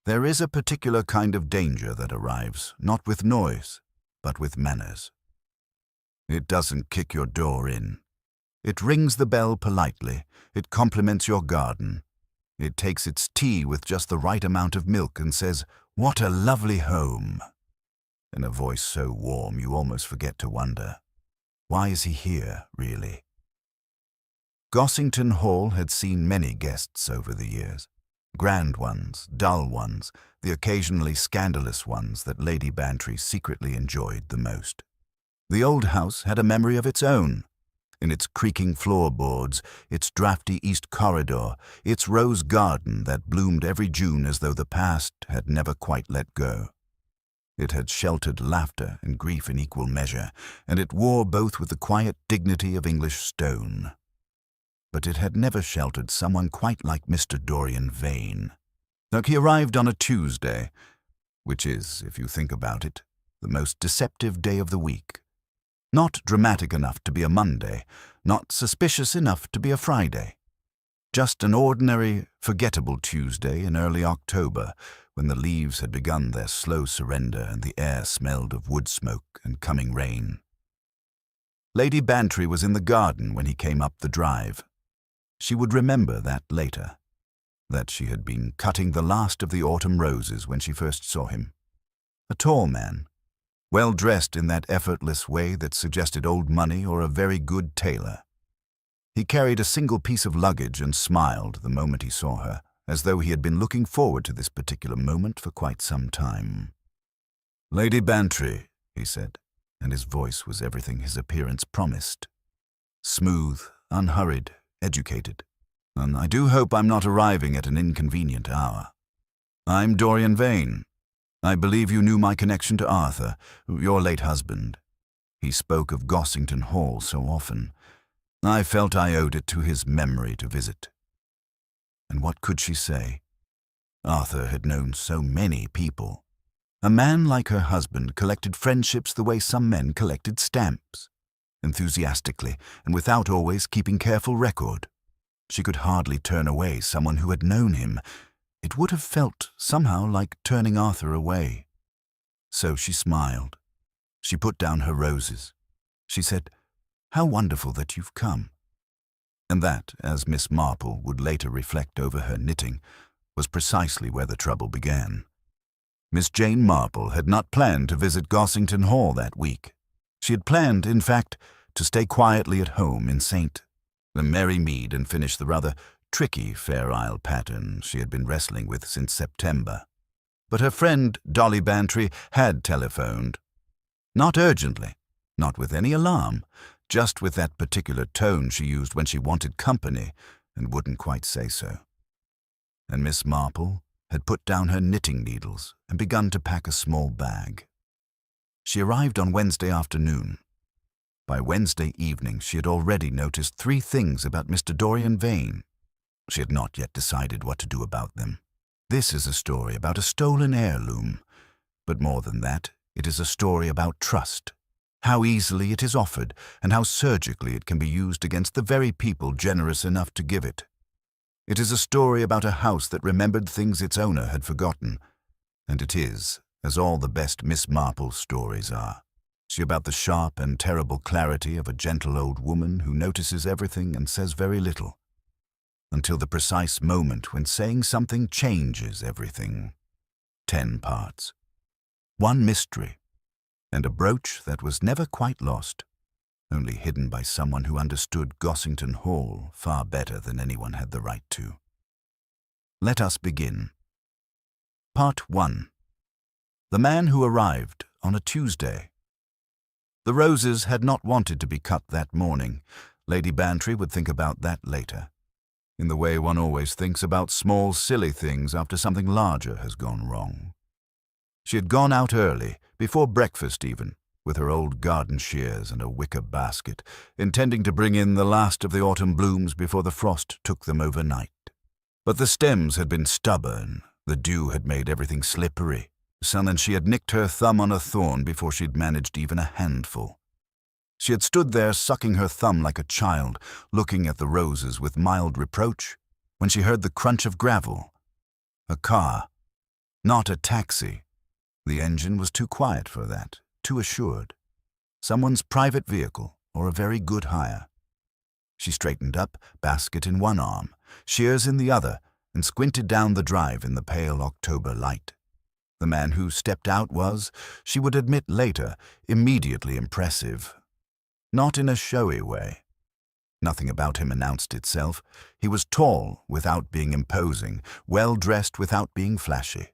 There is a particular kind of danger that arrives, not with noise, but with manners. It doesn't kick your door in. It rings the bell politely. It compliments your garden. It takes its tea with just the right amount of milk and says, "What a lovely home," in a voice so warm you almost forget to wonder, why is he here, really? Gossington Hall had seen many guests over the years. Grand ones, dull ones, the occasionally scandalous ones that Lady Bantry secretly enjoyed the most. The old house had a memory of its own. In its creaking floorboards, its draughty east corridor, its rose garden that bloomed every June as though the past had never quite let go. It had sheltered laughter and grief in equal measure, and it wore both with the quiet dignity of English stone. But it had never sheltered someone quite like Mr. Dorian Vane. He arrived on a Tuesday, which is, if you think about it, the most deceptive day of the week. Not dramatic enough to be a Monday, not suspicious enough to be a Friday. Just an ordinary, forgettable Tuesday in early October, when the leaves had begun their slow surrender and the air smelled of wood smoke and coming rain. Lady Bantry was in the garden when he came up the drive. She would remember that later, that she had been cutting the last of the autumn roses when she first saw him. A tall man, well dressed in that effortless way that suggested old money or a very good tailor. He carried a single piece of luggage and smiled the moment he saw her, as though he had been looking forward to this particular moment for quite some time. "Lady Bantry," he said, and his voice was everything his appearance promised. Smooth, unhurried, educated. "And I do hope I'm not arriving at an inconvenient hour. I'm Dorian Vane. I believe you knew my connection to Arthur, your late husband." He spoke of Gossington Hall so often. I felt I owed it to his memory to visit. And what could she say? Arthur had known so many people. A man like her husband collected friendships the way some men collected stamps, enthusiastically and without always keeping careful record. She could hardly turn away someone who had known him. It would have felt somehow like turning Arthur away. So she smiled. She put down her roses. She said, "How wonderful that you've come." And that, as Miss Marple would later reflect over her knitting, was precisely where the trouble began. Miss Jane Marple had not planned to visit Gossington Hall that week. She had planned, in fact, to stay quietly at home in St. Mary Mead and finish the rather tricky Fair Isle pattern she had been wrestling with since September. But her friend Dolly Bantry had telephoned. Not urgently, not with any alarm, just with that particular tone she used when she wanted company and wouldn't quite say so. And Miss Marple had put down her knitting needles and begun to pack a small bag. She arrived on Wednesday afternoon. By Wednesday evening she had already noticed 3 things about Mr. Dorian Vane. She had not yet decided what to do about them. This is a story about a stolen heirloom, but more than that, it is a story about trust, how easily it is offered and how surgically it can be used against the very people generous enough to give it. It is a story about a house that remembered things its owner had forgotten, and it is, as all the best Miss Marple stories are. She about the sharp and terrible clarity of a gentle old woman who notices everything and says very little, until the precise moment when saying something changes everything. 10 parts. 1 mystery, and a brooch that was never quite lost, only hidden by someone who understood Gossington Hall far better than anyone had the right to. Let us begin. Part 1. The man who arrived on a Tuesday. The roses had not wanted to be cut that morning. Lady Bantry would think about that later, in the way one always thinks about small, silly things after something larger has gone wrong. She had gone out early, before breakfast even, with her old garden shears and a wicker basket, intending to bring in the last of the autumn blooms before the frost took them overnight. But the stems had been stubborn, the dew had made everything slippery, and she had nicked her thumb on a thorn before she'd managed even a handful. She had stood there sucking her thumb like a child, looking at the roses with mild reproach, when she heard the crunch of gravel. A car. Not a taxi. The engine was too quiet for that, too assured. Someone's private vehicle, or a very good hire. She straightened up, basket in one arm, shears in the other, and squinted down the drive in the pale October light. The man who stepped out was, she would admit later, immediately impressive. Not in a showy way. Nothing about him announced itself. He was tall without being imposing, well-dressed without being flashy.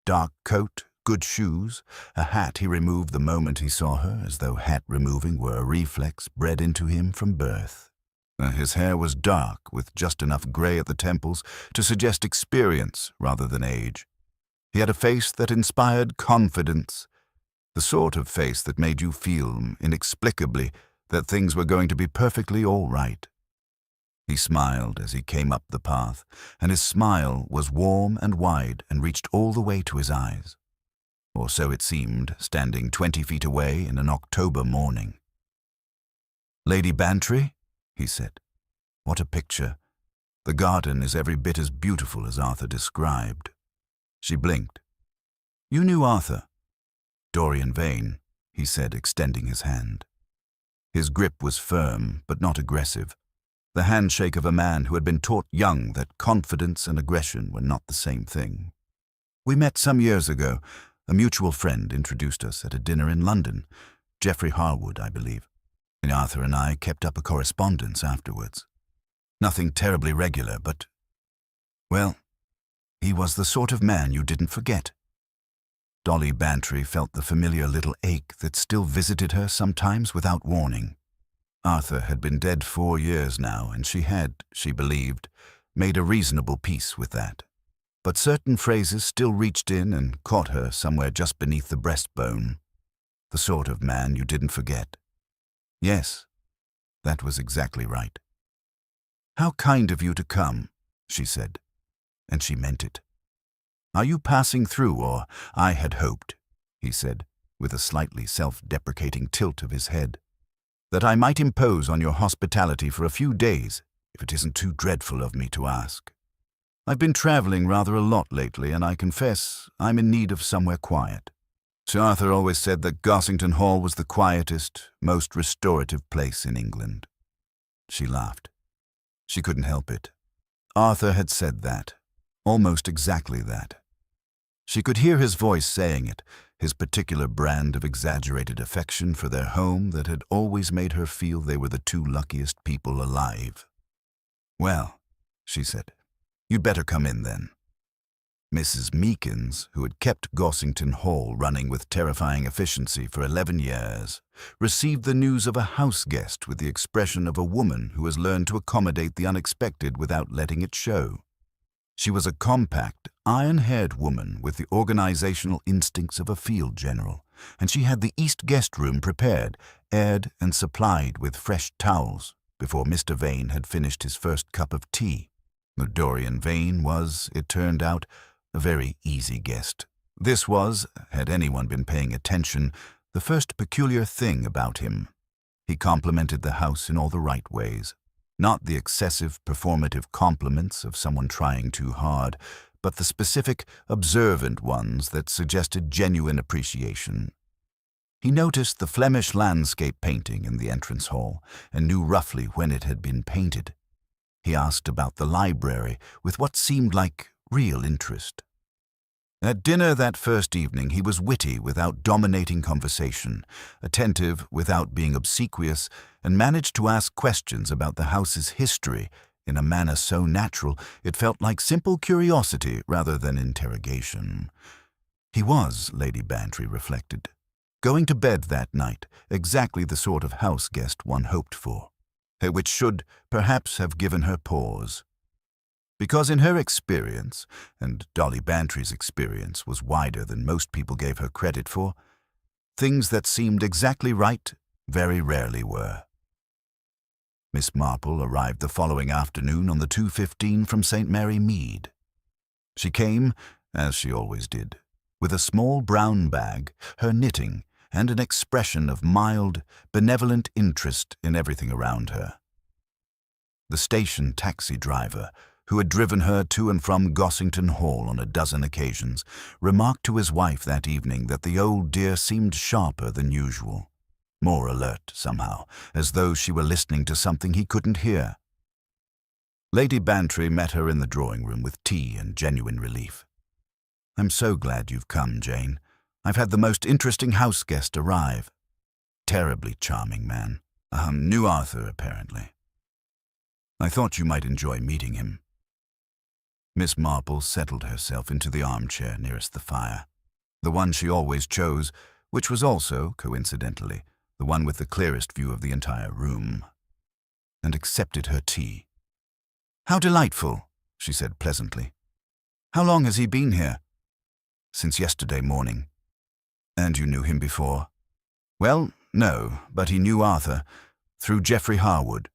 Dark coat, good shoes, a hat he removed the moment he saw her, as though hat removing were a reflex bred into him from birth. His hair was dark, with just enough grey at the temples to suggest experience rather than age. He had a face that inspired confidence, the sort of face that made you feel, inexplicably, that things were going to be perfectly all right. He smiled as he came up the path, and his smile was warm and wide and reached all the way to his eyes. Or so it seemed, standing 20 feet away in an October morning. "Lady Bantry?" he said. "What a picture. The garden is every bit as beautiful as Arthur described." She blinked. "You knew Arthur?" "Dorian Vane," he said, extending his hand. His grip was firm, but not aggressive. The handshake of a man who had been taught young that confidence and aggression were not the same thing. "We met some years ago. A mutual friend introduced us at a dinner in London. Geoffrey Harwood, I believe. And Arthur and I kept up a correspondence afterwards. Nothing terribly regular, but, well, he was the sort of man you didn't forget." Dolly Bantry felt the familiar little ache that still visited her sometimes without warning. Arthur had been dead 4 years now, and she had, she believed, made a reasonable peace with that. But certain phrases still reached in and caught her somewhere just beneath the breastbone. The sort of man you didn't forget. Yes, that was exactly right. "How kind of you to come," she said, and she meant it. "Are you passing through, or I had hoped," he said, with a slightly self-deprecating tilt of his head, "that I might impose on your hospitality for a few days, if it isn't too dreadful of me to ask. I've been traveling rather a lot lately, and I confess I'm in need of somewhere quiet. Sir Arthur always said that Gossington Hall was the quietest, most restorative place in England." She laughed. She couldn't help it. Arthur had said that, almost exactly that. She could hear his voice saying it, his particular brand of exaggerated affection for their home that had always made her feel they were the 2 luckiest people alive. "Well," she said, "you'd better come in then." Mrs. Meekins, who had kept Gossington Hall running with terrifying efficiency for 11 years, received the news of a house guest with the expression of a woman who has learned to accommodate the unexpected without letting it show. She was a compact, iron-haired woman with the organizational instincts of a field general, and she had the East guest room prepared, aired and supplied with fresh towels before Mr. Vane had finished his first cup of tea. Dorian Vane was, it turned out, a very easy guest. This was, had anyone been paying attention, the first peculiar thing about him. He complimented the house in all the right ways. Not the excessive, performative compliments of someone trying too hard, but the specific, observant ones that suggested genuine appreciation. He noticed the Flemish landscape painting in the entrance hall, and knew roughly when it had been painted. He asked about the library with what seemed like real interest. At dinner that first evening he was witty without dominating conversation, attentive without being obsequious, and managed to ask questions about the house's history in a manner so natural it felt like simple curiosity rather than interrogation. He was, Lady Bantry reflected, going to bed that night exactly the sort of house guest one hoped for, which should perhaps have given her pause. Because in her experience, and Dolly Bantry's experience was wider than most people gave her credit for, things that seemed exactly right very rarely were. Miss Marple arrived the following afternoon on the 2:15 from St. Mary Mead. She came, as she always did, with a small brown bag, her knitting, and an expression of mild, benevolent interest in everything around her. The station taxi driver, who had driven her to and from Gossington Hall on a dozen occasions, remarked to his wife that evening that the old dear seemed sharper than usual, more alert somehow, as though she were listening to something he couldn't hear. Lady Bantry met her in the drawing-room with tea and genuine relief. "I'm so glad you've come, Jane. I've had the most interesting house guest arrive. Terribly charming man. New Arthur, apparently. I thought you might enjoy meeting him." Miss Marple settled herself into the armchair nearest the fire, the one she always chose, which was also, coincidentally, the one with the clearest view of the entire room, and accepted her tea. "How delightful," she said pleasantly. "How long has he been here?" "Since yesterday morning." "And you knew him before?" "Well, no, but he knew Arthur, through Geoffrey Harwood."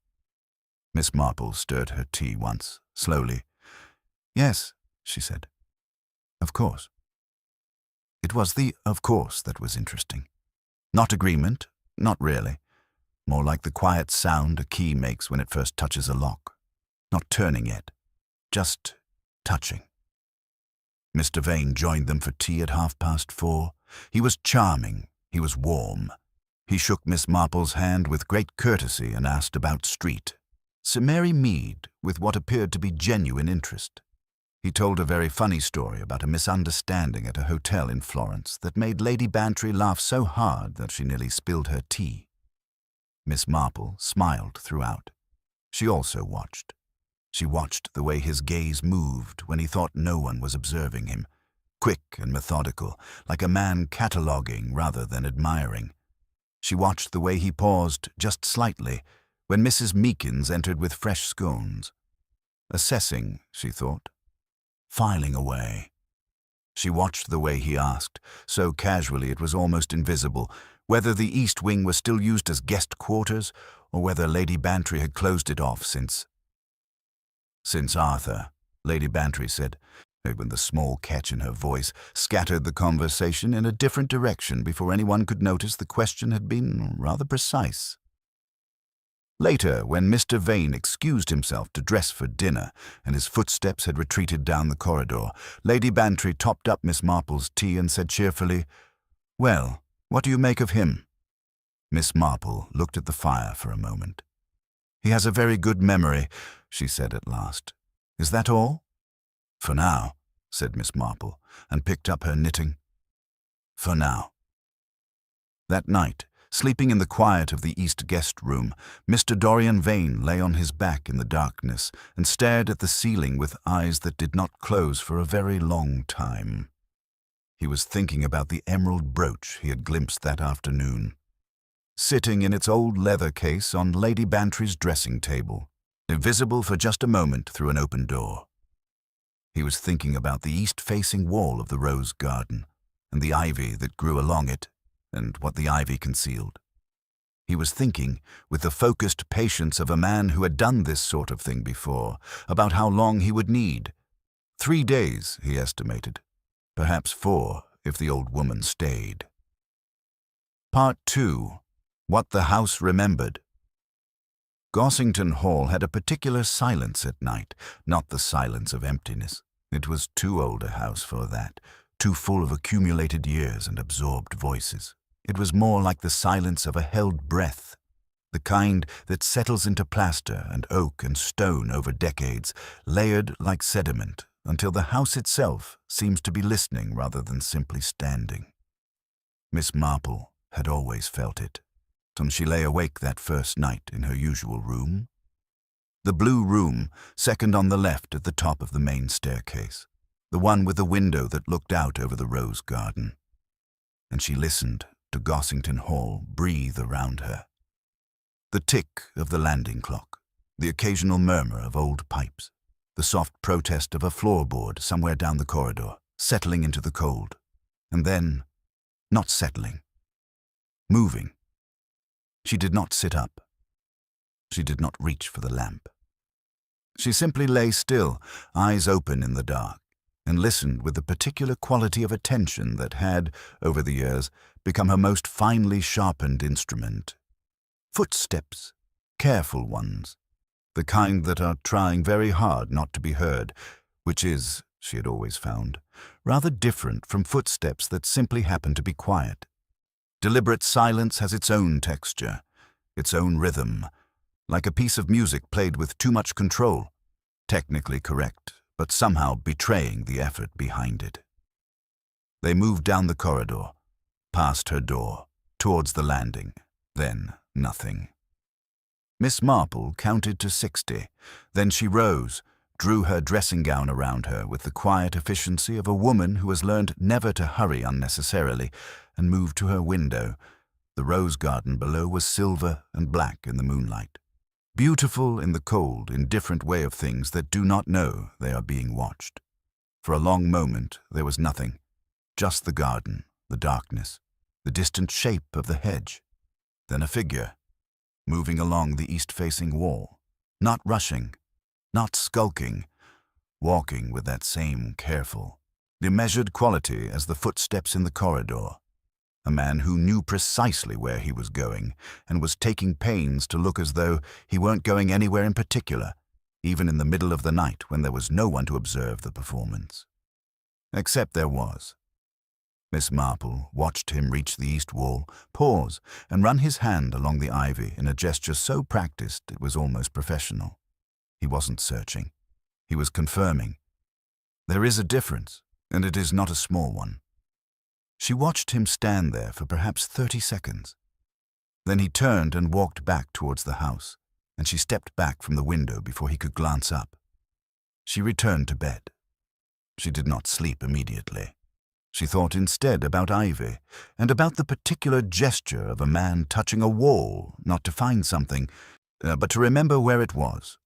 Miss Marple stirred her tea once, slowly. "Yes," she said. "Of course." It was the "of course" that was interesting. Not agreement, not really. More like the quiet sound a key makes when it first touches a lock. Not turning yet, just touching. Mr. Vane joined them for tea at 4:30. He was charming, he was warm. He shook Miss Marple's hand with great courtesy and asked about Street, Sir Mary Mead, with what appeared to be genuine interest. He told a very funny story about a misunderstanding at a hotel in Florence that made Lady Bantry laugh so hard that she nearly spilled her tea. Miss Marple smiled throughout. She also watched. She watched the way his gaze moved when he thought no one was observing him, quick and methodical, like a man cataloguing rather than admiring. She watched the way he paused just slightly when Mrs. Meekins entered with fresh scones. Assessing, she thought. Filing away. She watched the way he asked, so casually it was almost invisible, whether the East Wing was still used as guest quarters or whether Lady Bantry had closed it off since Arthur, Lady Bantry said, when the small catch in her voice scattered the conversation in a different direction before anyone could notice the question had been rather precise. Later, when Mr. Vane excused himself to dress for dinner and his footsteps had retreated down the corridor, Lady Bantry topped up Miss Marple's tea and said cheerfully, "Well, what do you make of him?" Miss Marple looked at the fire for a moment. "He has a very good memory," she said at last. "Is that all?" "For now," said Miss Marple, and picked up her knitting. "For now." That night, sleeping in the quiet of the East guest room, Mr. Dorian Vane lay on his back in the darkness and stared at the ceiling with eyes that did not close for a very long time. He was thinking about the emerald brooch he had glimpsed that afternoon, sitting in its old leather case on Lady Bantry's dressing table, invisible for just a moment through an open door. He was thinking about the east-facing wall of the rose garden and the ivy that grew along it and what the ivy concealed. He was thinking, with the focused patience of a man who had done this sort of thing before, about how long he would need. 3 days, he estimated. Perhaps 4, if the old woman stayed. Part 2. What the House Remembered. Gossington Hall had a particular silence at night, not the silence of emptiness. It was too old a house for that, too full of accumulated years and absorbed voices. It was more like the silence of a held breath, the kind that settles into plaster and oak and stone over decades, layered like sediment, until the house itself seems to be listening rather than simply standing. Miss Marple had always felt it, till she lay awake that first night in her usual room. The blue room, second on the left at the top of the main staircase, the one with the window that looked out over the rose garden. And she listened to Gossington Hall breathe around her. The tick of the landing clock, the occasional murmur of old pipes, the soft protest of a floorboard somewhere down the corridor, settling into the cold, and then not settling, moving. She did not sit up. She did not reach for the lamp. She simply lay still, eyes open in the dark, and listened with the particular quality of attention that had, over the years, become her most finely sharpened instrument. Footsteps, careful ones, the kind that are trying very hard not to be heard, which is, she had always found, rather different from footsteps that simply happen to be quiet. Deliberate silence has its own texture, its own rhythm, like a piece of music played with too much control, technically correct, but somehow betraying the effort behind it. They moved down the corridor, past her door, towards the landing, then nothing. Miss Marple counted to 60, then she rose, drew her dressing gown around her with the quiet efficiency of a woman who has learned never to hurry unnecessarily, and moved to her window. The rose garden below was silver and black in the moonlight, beautiful in the cold, indifferent way of things that do not know they are being watched. For a long moment there was nothing, just the garden, the darkness, the distant shape of the hedge. Then a figure, moving along the east-facing wall, not rushing, not skulking, walking with that same careful, measured quality as the footsteps in the corridor. A man who knew precisely where he was going and was taking pains to look as though he weren't going anywhere in particular, even in the middle of the night when there was no one to observe the performance. Except there was. Miss Marple watched him reach the east wall, pause, and run his hand along the ivy in a gesture so practiced it was almost professional. He wasn't searching. He was confirming. There is a difference, and it is not a small one. She watched him stand there for perhaps 30 seconds. Then he turned and walked back towards the house, and she stepped back from the window before he could glance up. She returned to bed. She did not sleep immediately. She thought instead about Ivy, and about the particular gesture of a man touching a wall, not to find something, but to remember where it was.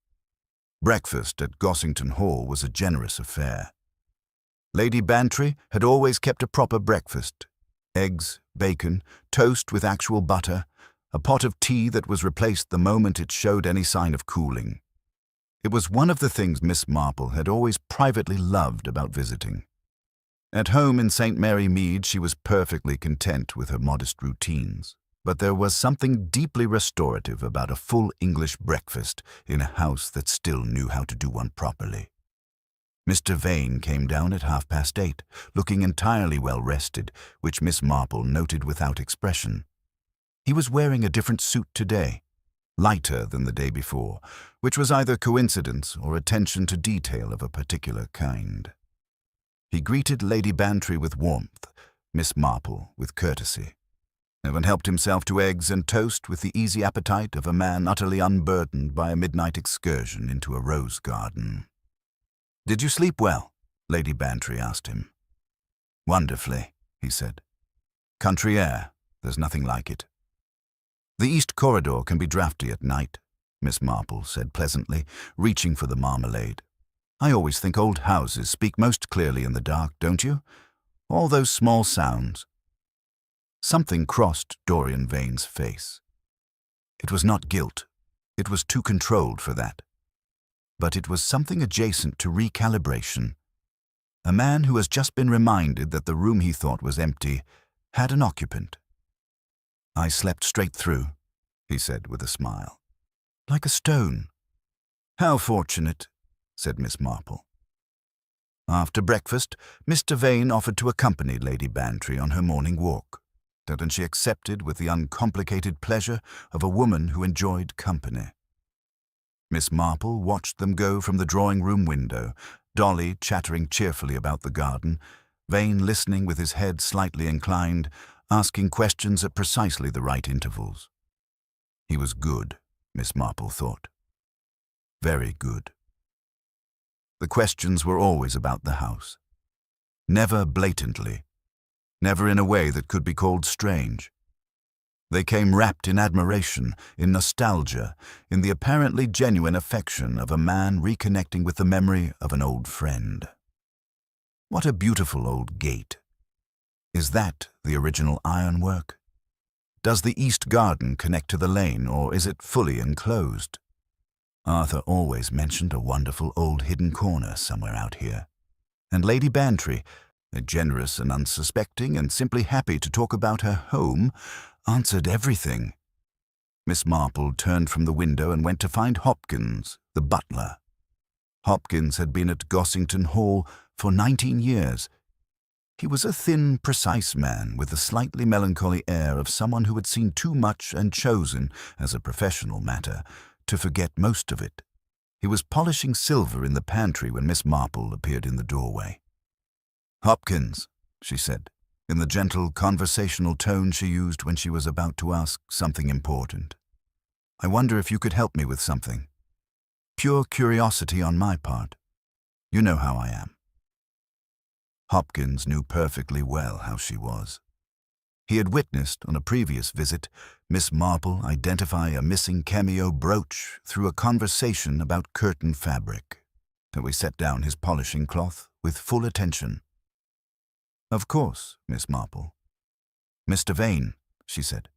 Breakfast at Gossington Hall was a generous affair. Lady Bantry had always kept a proper breakfast: eggs, bacon, toast with actual butter, a pot of tea that was replaced the moment it showed any sign of cooling. It was one of the things Miss Marple had always privately loved about visiting. At home in St. Mary Mead she was perfectly content with her modest routines, but there was something deeply restorative about a full English breakfast in a house that still knew how to do one properly. Mr. Vane came down at 8:30, looking entirely well-rested, which Miss Marple noted without expression. He was wearing a different suit today, lighter than the day before, which was either coincidence or attention to detail of a particular kind. He greeted Lady Bantry with warmth, Miss Marple with courtesy, and helped himself to eggs and toast with the easy appetite of a man utterly unburdened by a midnight excursion into a rose garden. "Did you sleep well?" Lady Bantry asked him. "Wonderfully," he said. "Country air, there's nothing like it." "The east corridor can be draughty at night," Miss Marple said pleasantly, reaching for the marmalade. "I always think old houses speak most clearly in the dark, don't you? All those small sounds." Something crossed Dorian Vane's face. It was not guilt. It was too controlled for that. But it was something adjacent to recalibration. A man who has just been reminded that the room he thought was empty had an occupant. "I slept straight through," he said with a smile. "Like a stone." "How fortunate," said Miss Marple. After breakfast, Mr. Vane offered to accompany Lady Bantry on her morning walk, and she accepted with the uncomplicated pleasure of a woman who enjoyed company. Miss Marple watched them go from the drawing-room window, Dolly chattering cheerfully about the garden, Vane listening with his head slightly inclined, asking questions at precisely the right intervals. He was good, Miss Marple thought. Very good. The questions were always about the house. Never blatantly, never in a way that could be called strange. They came wrapped in admiration, in nostalgia, in the apparently genuine affection of a man reconnecting with the memory of an old friend. What a beautiful old gate. Is that the original ironwork? Does the east garden connect to the lane, or is it fully enclosed? Arthur always mentioned a wonderful old hidden corner somewhere out here. And Lady Bantry, generous and unsuspecting and simply happy to talk about her home, answered everything. Miss Marple turned from the window and went to find Hopkins, the butler. Hopkins had been at Gossington Hall for 19 years. He was a thin, precise man with the slightly melancholy air of someone who had seen too much and chosen, as a professional matter, to forget most of it. He was polishing silver in the pantry when Miss Marple appeared in the doorway. "Hopkins," she said, in the gentle conversational tone she used when she was about to ask something important. "I wonder if you could help me with something. Pure curiosity on my part. You know how I am." Hopkins knew perfectly well how she was. He had witnessed, on a previous visit, Miss Marple identify a missing cameo brooch through a conversation about curtain fabric, so he set down his polishing cloth with full attention. "Of course, Miss Marple." "Mr. Vane," she said,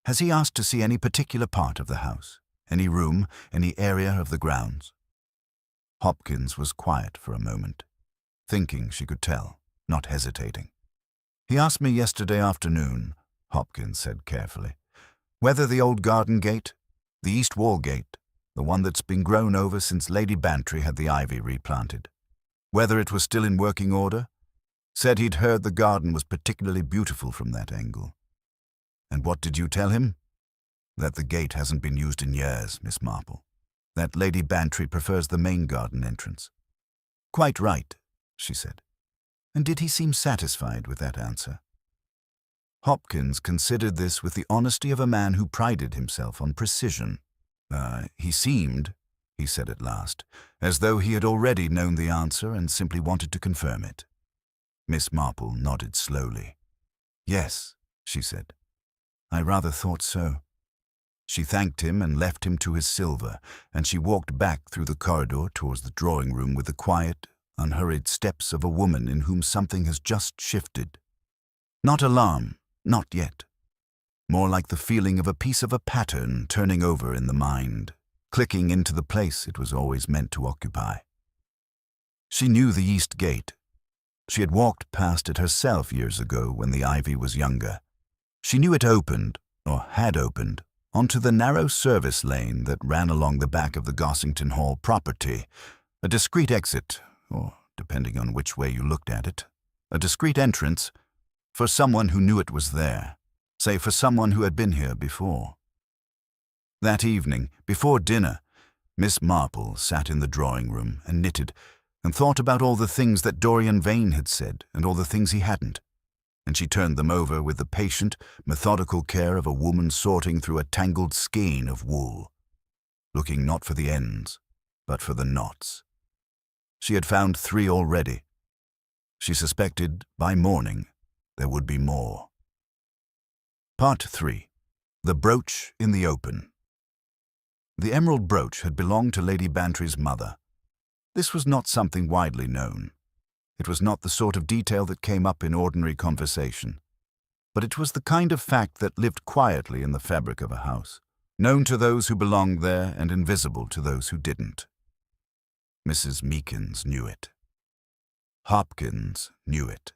"has he asked to see any particular part of the house? Any room, any area of the grounds?" Hopkins was quiet for a moment, thinking she could tell, not hesitating. "He asked me yesterday afternoon," Hopkins said carefully, "whether the old garden gate, the east wall gate, the one that's been grown over since Lady Bantry had the ivy replanted, whether it was still in working order. Said he'd heard the garden was particularly beautiful from that angle." "And what did you tell him?" "That the gate hasn't been used in years, Miss Marple. That Lady Bantry prefers the main garden entrance." "Quite right," she said. "And did he seem satisfied with that answer?" Hopkins considered this with the honesty of a man who prided himself on precision. He seemed," he said at last, "as though he had already known the answer and simply wanted to confirm it." Miss Marple nodded slowly. "Yes," she said. "I rather thought so." She thanked him and left him to his silver, and she walked back through the corridor towards the drawing-room with the quiet, unhurried steps of a woman in whom something has just shifted. Not alarm, not yet. More like the feeling of a piece of a pattern turning over in the mind, clicking into the place it was always meant to occupy. She knew the east gate. She had walked past it herself years ago when the ivy was younger. She knew it opened, or had opened, onto the narrow service lane that ran along the back of the Gossington Hall property, a discreet exit, or, depending on which way you looked at it, a discreet entrance for someone who knew it was there, say for someone who had been here before. That evening, before dinner, Miss Marple sat in the drawing-room and knitted and thought about all the things that Dorian Vane had said and all the things he hadn't, and she turned them over with the patient, methodical care of a woman sorting through a tangled skein of wool, looking not for the ends, but for the knots. She had found 3 already. She suspected, by morning, there would be more. Part 3. The Brooch in the Open. The emerald brooch had belonged to Lady Bantry's mother. This was not something widely known. It was not the sort of detail that came up in ordinary conversation. But it was the kind of fact that lived quietly in the fabric of a house, known to those who belonged there and invisible to those who didn't. Mrs. Meekins knew it. Hopkins knew it.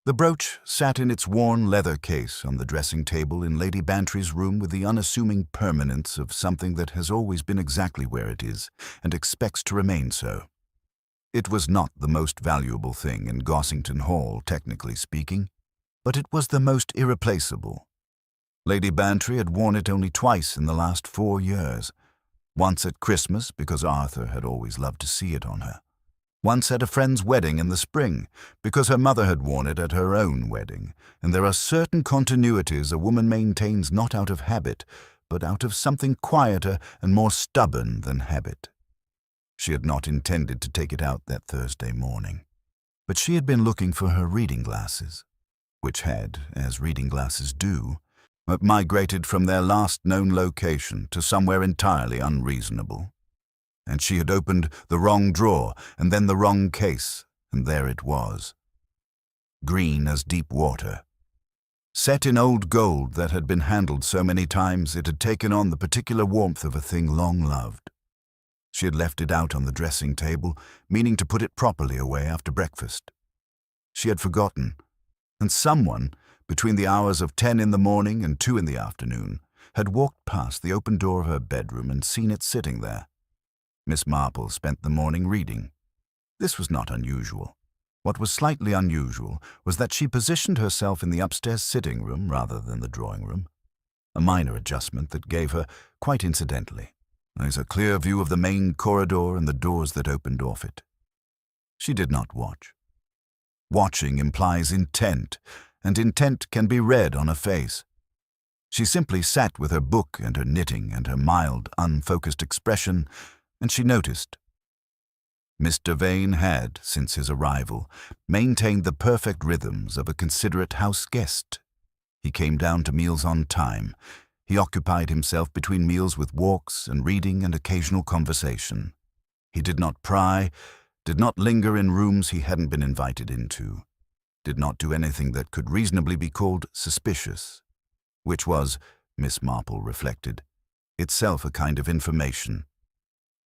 The brooch sat in its worn leather case on the dressing table in Lady Bantry's room with the unassuming permanence of something that has always been exactly where it is and expects to remain so. It was not the most valuable thing in Gossington Hall, technically speaking, but it was the most irreplaceable. Lady Bantry had worn it only twice in the last 4 years, once at Christmas because Arthur had always loved to see it on her, once at a friend's wedding in the spring because her mother had worn it at her own wedding, and there are certain continuities a woman maintains not out of habit, but out of something quieter and more stubborn than habit. She had not intended to take it out that Thursday morning, but she had been looking for her reading glasses, which had, as reading glasses do, migrated from their last known location to somewhere entirely unreasonable. And she had opened the wrong drawer and then the wrong case, and there it was. Green as deep water. Set in old gold that had been handled so many times it had taken on the particular warmth of a thing long loved. She had left it out on the dressing table, meaning to put it properly away after breakfast. She had forgotten, and someone, between the hours of 10 in the morning and 2 in the afternoon, had walked past the open door of her bedroom and seen it sitting there. Miss Marple spent the morning reading. This was not unusual. What was slightly unusual was that she positioned herself in the upstairs sitting room rather than the drawing room, a minor adjustment that gave her, quite incidentally, a clear view of the main corridor and the doors that opened off it. She did not watch. Watching implies intent, and intent can be read on a face. She simply sat with her book and her knitting and her mild, unfocused expression, and she noticed. Mr. Vane had, since his arrival, maintained the perfect rhythms of a considerate house guest. He came down to meals on time. He occupied himself between meals with walks and reading and occasional conversation. He did not pry, did not linger in rooms he hadn't been invited into, did not do anything that could reasonably be called suspicious, which was, Miss Marple reflected, itself a kind of information.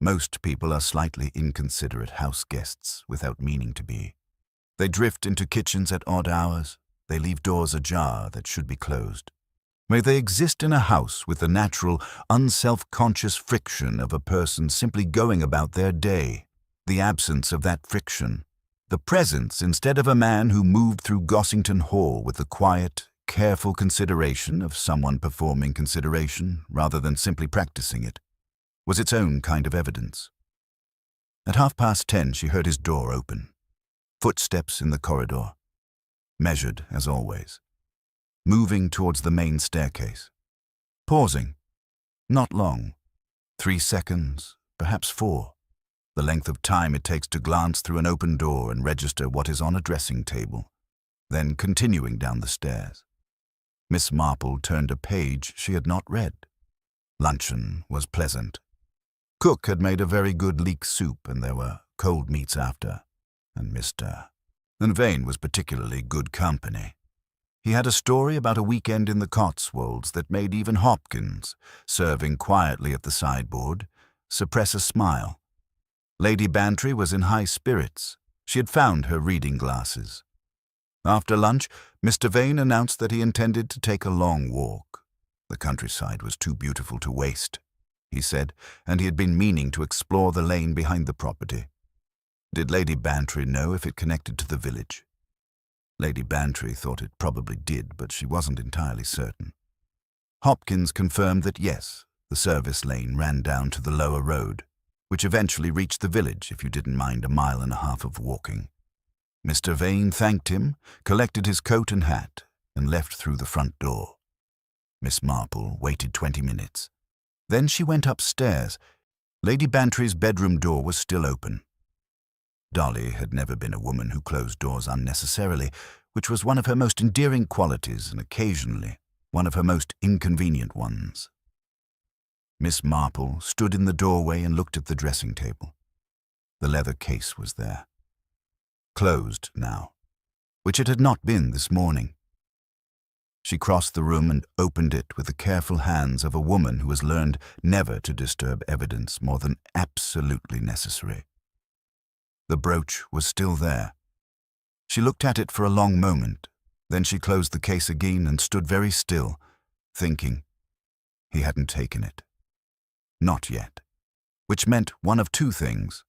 Most people are slightly inconsiderate house guests without meaning to be. They drift into kitchens at odd hours. They leave doors ajar that should be closed. May they exist in a house with the natural, unself-conscious friction of a person simply going about their day, the absence of that friction, the presence instead of a man who moved through Gossington Hall with the quiet, careful consideration of someone performing consideration rather than simply practicing it, was its own kind of evidence. At 10:30 she heard his door open. Footsteps in the corridor. Measured, as always. Moving towards the main staircase. Pausing. Not long. 3 seconds, perhaps 4. The length of time it takes to glance through an open door and register what is on a dressing table. Then continuing down the stairs. Miss Marple turned a page she had not read. Luncheon was pleasant. Cook had made a very good leek soup, and there were cold meats after, and Vane was particularly good company. He had a story about a weekend in the Cotswolds that made even Hopkins, serving quietly at the sideboard, suppress a smile. Lady Bantry was in high spirits. She had found her reading glasses. After lunch, Mr. Vane announced that he intended to take a long walk. The countryside was too beautiful to waste, he said, and he had been meaning to explore the lane behind the property. Did Lady Bantry know if it connected to the village? Lady Bantry thought it probably did, but she wasn't entirely certain. Hopkins confirmed that yes, the service lane ran down to the lower road, which eventually reached the village if you didn't mind a 1.5 miles of walking. Mr. Vane thanked him, collected his coat and hat, and left through the front door. Miss Marple waited 20 minutes. Then she went upstairs. Lady Bantry's bedroom door was still open. Dolly had never been a woman who closed doors unnecessarily, which was one of her most endearing qualities and occasionally one of her most inconvenient ones. Miss Marple stood in the doorway and looked at the dressing table. The leather case was there. Closed now, which it had not been this morning. She crossed the room and opened it with the careful hands of a woman who has learned never to disturb evidence more than absolutely necessary. The brooch was still there. She looked at it for a long moment. Then she closed the case again and stood very still, thinking. He hadn't taken it. Not yet. Which meant one of two things.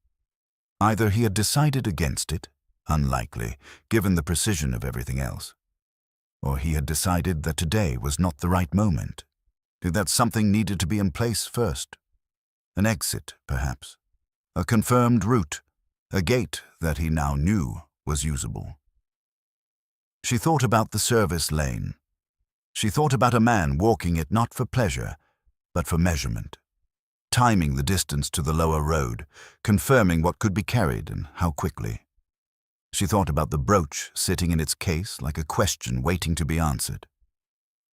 Either he had decided against it, unlikely, given the precision of everything else, or he had decided that today was not the right moment, that something needed to be in place first. An exit, perhaps. A confirmed route. A gate that he now knew was usable. She thought about the service lane. She thought about a man walking it not for pleasure, but for measurement. Timing the distance to the lower road, confirming what could be carried and how quickly. She thought about the brooch sitting in its case like a question waiting to be answered.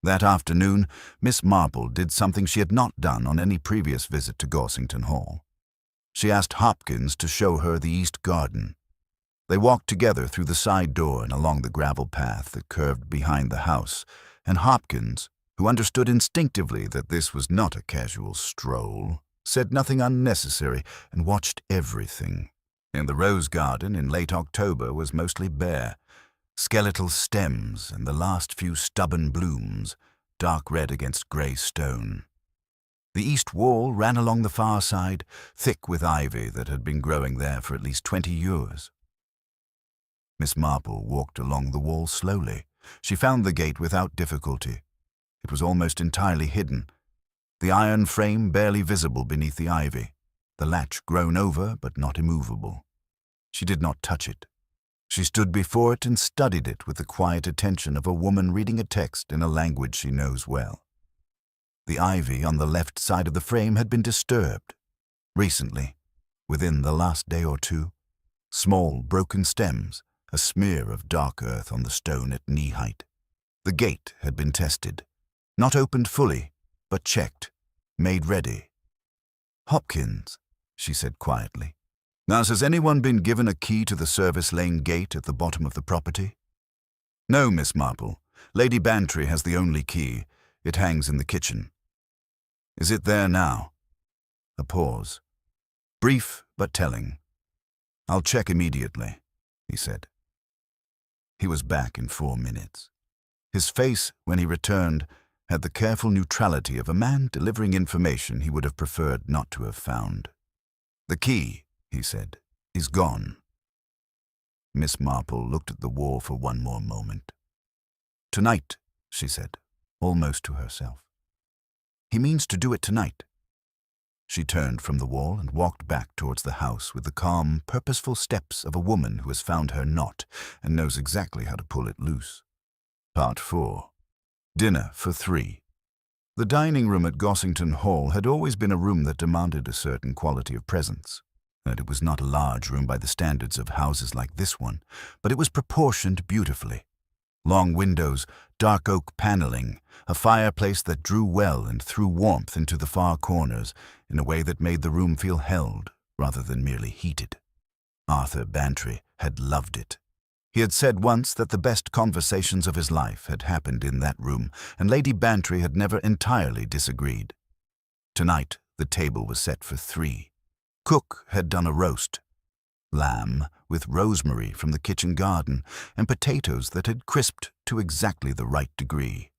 That afternoon, Miss Marple did something she had not done on any previous visit to Gossington Hall. She asked Hopkins to show her the east garden. They walked together through the side door and along the gravel path that curved behind the house, and Hopkins, who understood instinctively that this was not a casual stroll, said nothing unnecessary and watched everything. And the rose garden in late October was mostly bare, skeletal stems and the last few stubborn blooms, dark red against grey stone. The east wall ran along the far side, thick with ivy that had been growing there for at least 20 years. Miss Marple walked along the wall slowly. She found the gate without difficulty. It was almost entirely hidden, the iron frame barely visible beneath the ivy, the latch grown over but not immovable. She did not touch it. She stood before it and studied it with the quiet attention of a woman reading a text in a language she knows well. The ivy on the left side of the frame had been disturbed. Recently, within the last day or two, small broken stems, a smear of dark earth on the stone at knee height. The gate had been tested, not opened fully, but checked, made ready. "Hopkins," she said quietly. "Now, has anyone been given a key to the service lane gate at the bottom of the property?" "No, Miss Marple. Lady Bantry has the only key. It hangs in the kitchen." "Is it there now?" A pause. Brief but telling. "I'll check immediately," he said. He was back in 4 minutes. His face, when he returned, had the careful neutrality of a man delivering information he would have preferred not to have found. "The key," he said, "is gone." Miss Marple looked at the wall for one more moment. "Tonight," she said, almost to herself. "He means to do it tonight." She turned from the wall and walked back towards the house with the calm, purposeful steps of a woman who has found her knot and knows exactly how to pull it loose. Part 4. Dinner for 3. The dining room at Gossington Hall had always been a room that demanded a certain quality of presence. And it was not a large room by the standards of houses like this one, but it was proportioned beautifully. Long windows, dark oak paneling, a fireplace that drew well and threw warmth into the far corners in a way that made the room feel held rather than merely heated. Arthur Bantry had loved it. He had said once that the best conversations of his life had happened in that room, and Lady Bantry had never entirely disagreed. Tonight the table was set for 3. Cook had done a roast, lamb with rosemary from the kitchen garden, and potatoes that had crisped to exactly the right degree.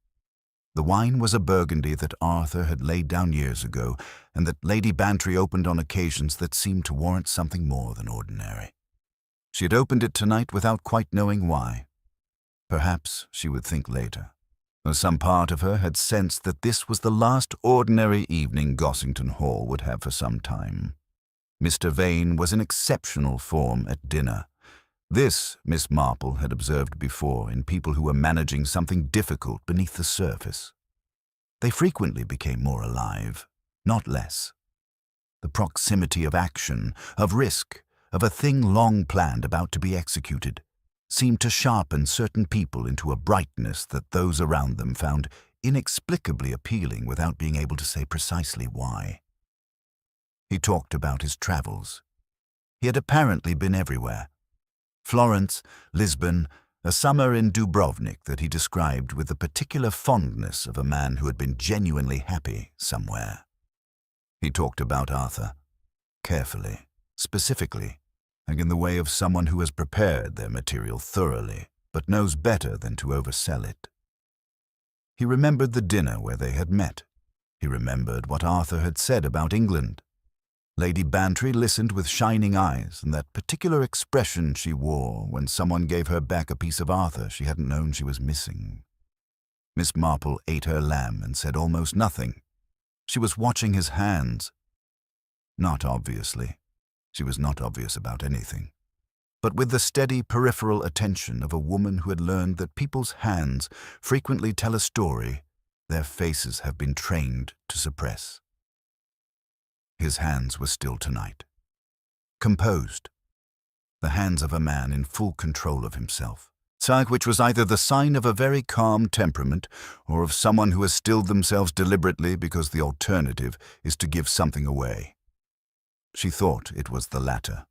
The wine was a Burgundy that Arthur had laid down years ago, and that Lady Bantry opened on occasions that seemed to warrant something more than ordinary. She had opened it tonight without quite knowing why. Perhaps she would think later. Or some part of her had sensed that this was the last ordinary evening Gossington Hall would have for some time. Mr. Vane was in exceptional form at dinner. This Miss Marple had observed before in people who were managing something difficult beneath the surface. They frequently became more alive, not less. The proximity of action, of risk, of a thing long planned about to be executed, seemed to sharpen certain people into a brightness that those around them found inexplicably appealing without being able to say precisely why. He talked about his travels. He had apparently been everywhere. Florence, Lisbon, a summer in Dubrovnik that he described with the particular fondness of a man who had been genuinely happy somewhere. He talked about Arthur, carefully, specifically, and in the way of someone who has prepared their material thoroughly, but knows better than to oversell it. He remembered the dinner where they had met. He remembered what Arthur had said about England. Lady Bantry listened with shining eyes, and that particular expression she wore when someone gave her back a piece of Arthur she hadn't known she was missing. Miss Marple ate her lamb and said almost nothing. She was watching his hands. Not obviously. She was not obvious about anything. But with the steady peripheral attention of a woman who had learned that people's hands frequently tell a story their faces have been trained to suppress. His hands were still tonight. Composed. The hands of a man in full control of himself. Which was either the sign of a very calm temperament or of someone who has stilled themselves deliberately because the alternative is to give something away. She thought it was the latter.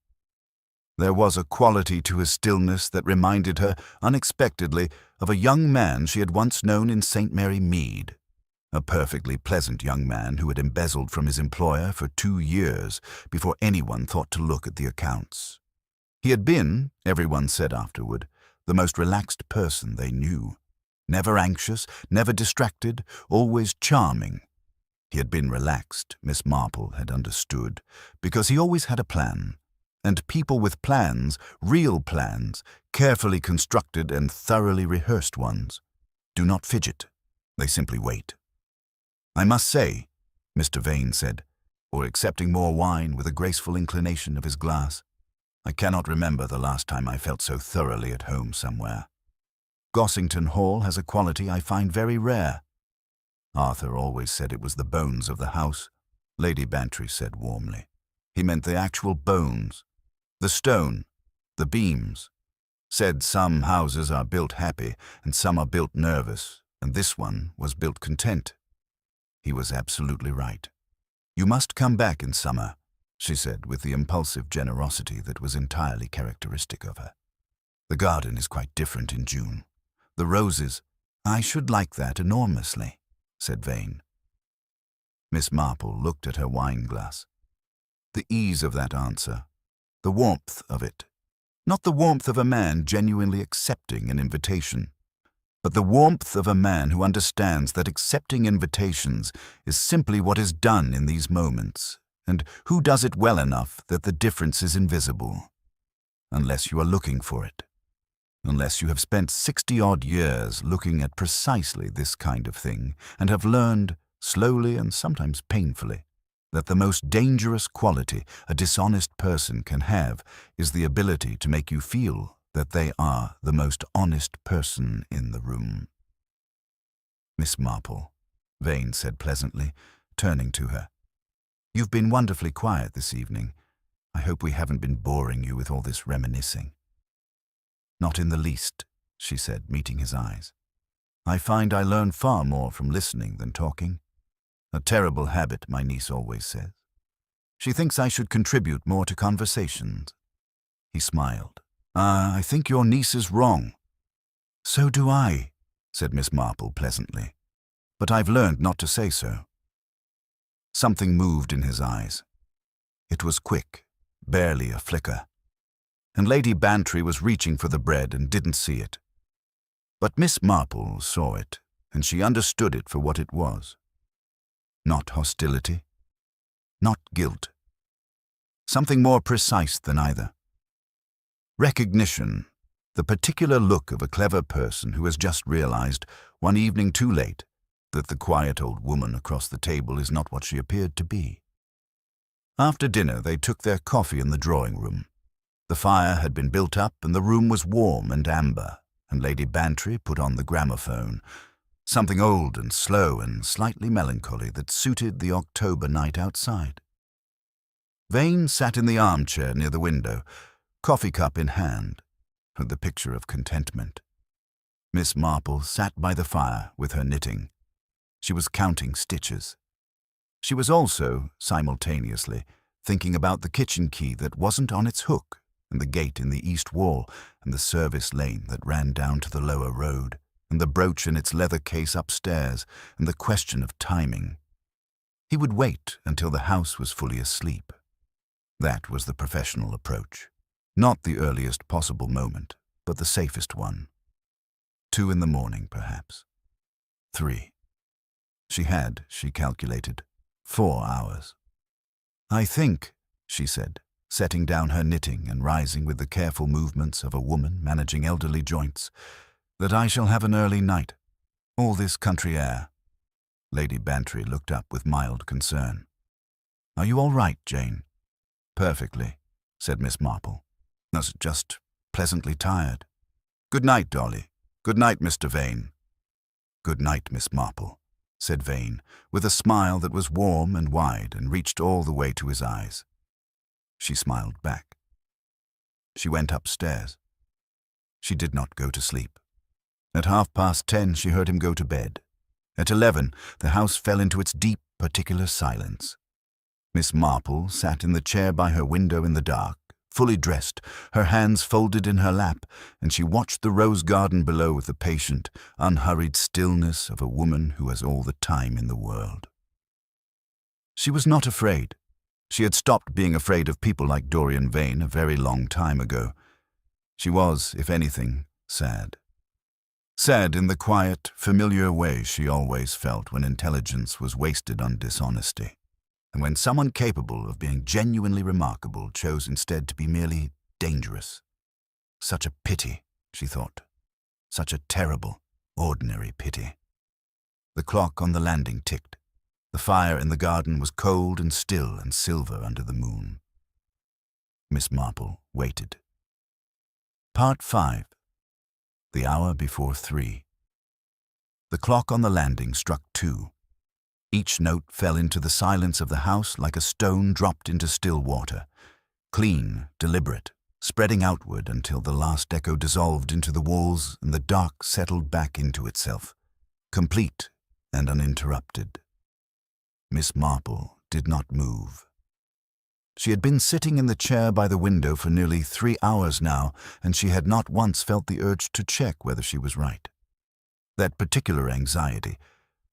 There was a quality to his stillness that reminded her, unexpectedly, of a young man she had once known in St. Mary Mead. A perfectly pleasant young man who had embezzled from his employer for 2 years before anyone thought to look at the accounts. He had been, everyone said afterward, the most relaxed person they knew. Never anxious, never distracted, always charming. He had been relaxed, Miss Marple had understood, because he always had a plan. And people with plans, real plans, carefully constructed and thoroughly rehearsed ones, do not fidget. They simply wait. "I must say," Mr. Vane said, or accepting more wine with a graceful inclination of his glass, "I cannot remember the last time I felt so thoroughly at home somewhere. Gossington Hall has a quality I find very rare." Arthur always said it was the bones of the house, Lady Bantry said warmly. He meant the actual bones, the stone, the beams. Said some houses are built happy and some are built nervous, and this one was built content. He was absolutely right. "You must come back in summer," she said with the impulsive generosity that was entirely characteristic of her. "The garden is quite different in June. The roses—" "I should like that enormously," said Vane. Miss Marple looked at her wine-glass. The ease of that answer, the warmth of it, not the warmth of a man genuinely accepting an invitation, but the warmth of a man who understands that accepting invitations is simply what is done in these moments, and who does it well enough that the difference is invisible, unless you are looking for it, unless you have spent 60-odd years looking at precisely this kind of thing and have learned, slowly and sometimes painfully, that the most dangerous quality a dishonest person can have is the ability to make you feel that they are the most honest person in the room. "Miss Marple," Vane said pleasantly, turning to her, "you've been wonderfully quiet this evening. I hope we haven't been boring you with all this reminiscing." "Not in the least," she said, meeting his eyes. "I find I learn far more from listening than talking. A terrible habit, my niece always says. She thinks I should contribute more to conversations." He smiled. I think your niece is wrong." "So do I," said Miss Marple pleasantly. "But I've learned not to say so." Something moved in his eyes. It was quick, barely a flicker. And Lady Bantry was reaching for the bread and didn't see it. But Miss Marple saw it, and she understood it for what it was. Not hostility, not guilt. Something more precise than either. Recognition, the particular look of a clever person who has just realized, one evening too late, that the quiet old woman across the table is not what she appeared to be. After dinner they took their coffee in the drawing-room. The fire had been built up and the room was warm and amber, and Lady Bantry put on the gramophone, something old and slow and slightly melancholy that suited the October night outside. Vane sat in the armchair near the window, coffee cup in hand, the picture of contentment. Miss Marple sat by the fire with her knitting. She was counting stitches. She was also, simultaneously, thinking about the kitchen key that wasn't on its hook, and the gate in the east wall, and the service lane that ran down to the lower road, and the brooch in its leather case upstairs, and the question of timing. He would wait until the house was fully asleep. That was the professional approach. Not the earliest possible moment, but the safest one. 2 in the morning, perhaps. 3. She had, she calculated, 4 hours. "I think," she said, setting down her knitting and rising with the careful movements of a woman managing elderly joints, "that I shall have an early night. All this country air." Lady Bantry looked up with mild concern. "Are you all right, Jane?" "Perfectly," said Miss Marple. "Just pleasantly tired." "Good night, Dolly. Good night, Mr. Vane." "Good night, Miss Marple," said Vane, with a smile that was warm and wide and reached all the way to his eyes. She smiled back. She went upstairs. She did not go to sleep. At 10:30 she heard him go to bed. At 11 the house fell into its deep, particular silence. Miss Marple sat in the chair by her window in the dark, fully dressed, her hands folded in her lap, and she watched the rose garden below with the patient, unhurried stillness of a woman who has all the time in the world. She was not afraid. She had stopped being afraid of people like Dorian Vane a very long time ago. She was, if anything, sad. Said in the quiet, familiar way she always felt when intelligence was wasted on dishonesty, and when someone capable of being genuinely remarkable chose instead to be merely dangerous. Such a pity, she thought. Such a terrible, ordinary pity. The clock on the landing ticked. The fire in the garden was cold and still and silver under the moon. Miss Marple waited. Part 5. The hour before 3. The clock on the landing struck 2. Each note fell into the silence of the house like a stone dropped into still water, clean, deliberate, spreading outward until the last echo dissolved into the walls and the dark settled back into itself, complete and uninterrupted. Miss Marple did not move. She had been sitting in the chair by the window for nearly 3 hours now, and she had not once felt the urge to check whether she was right. That particular anxiety,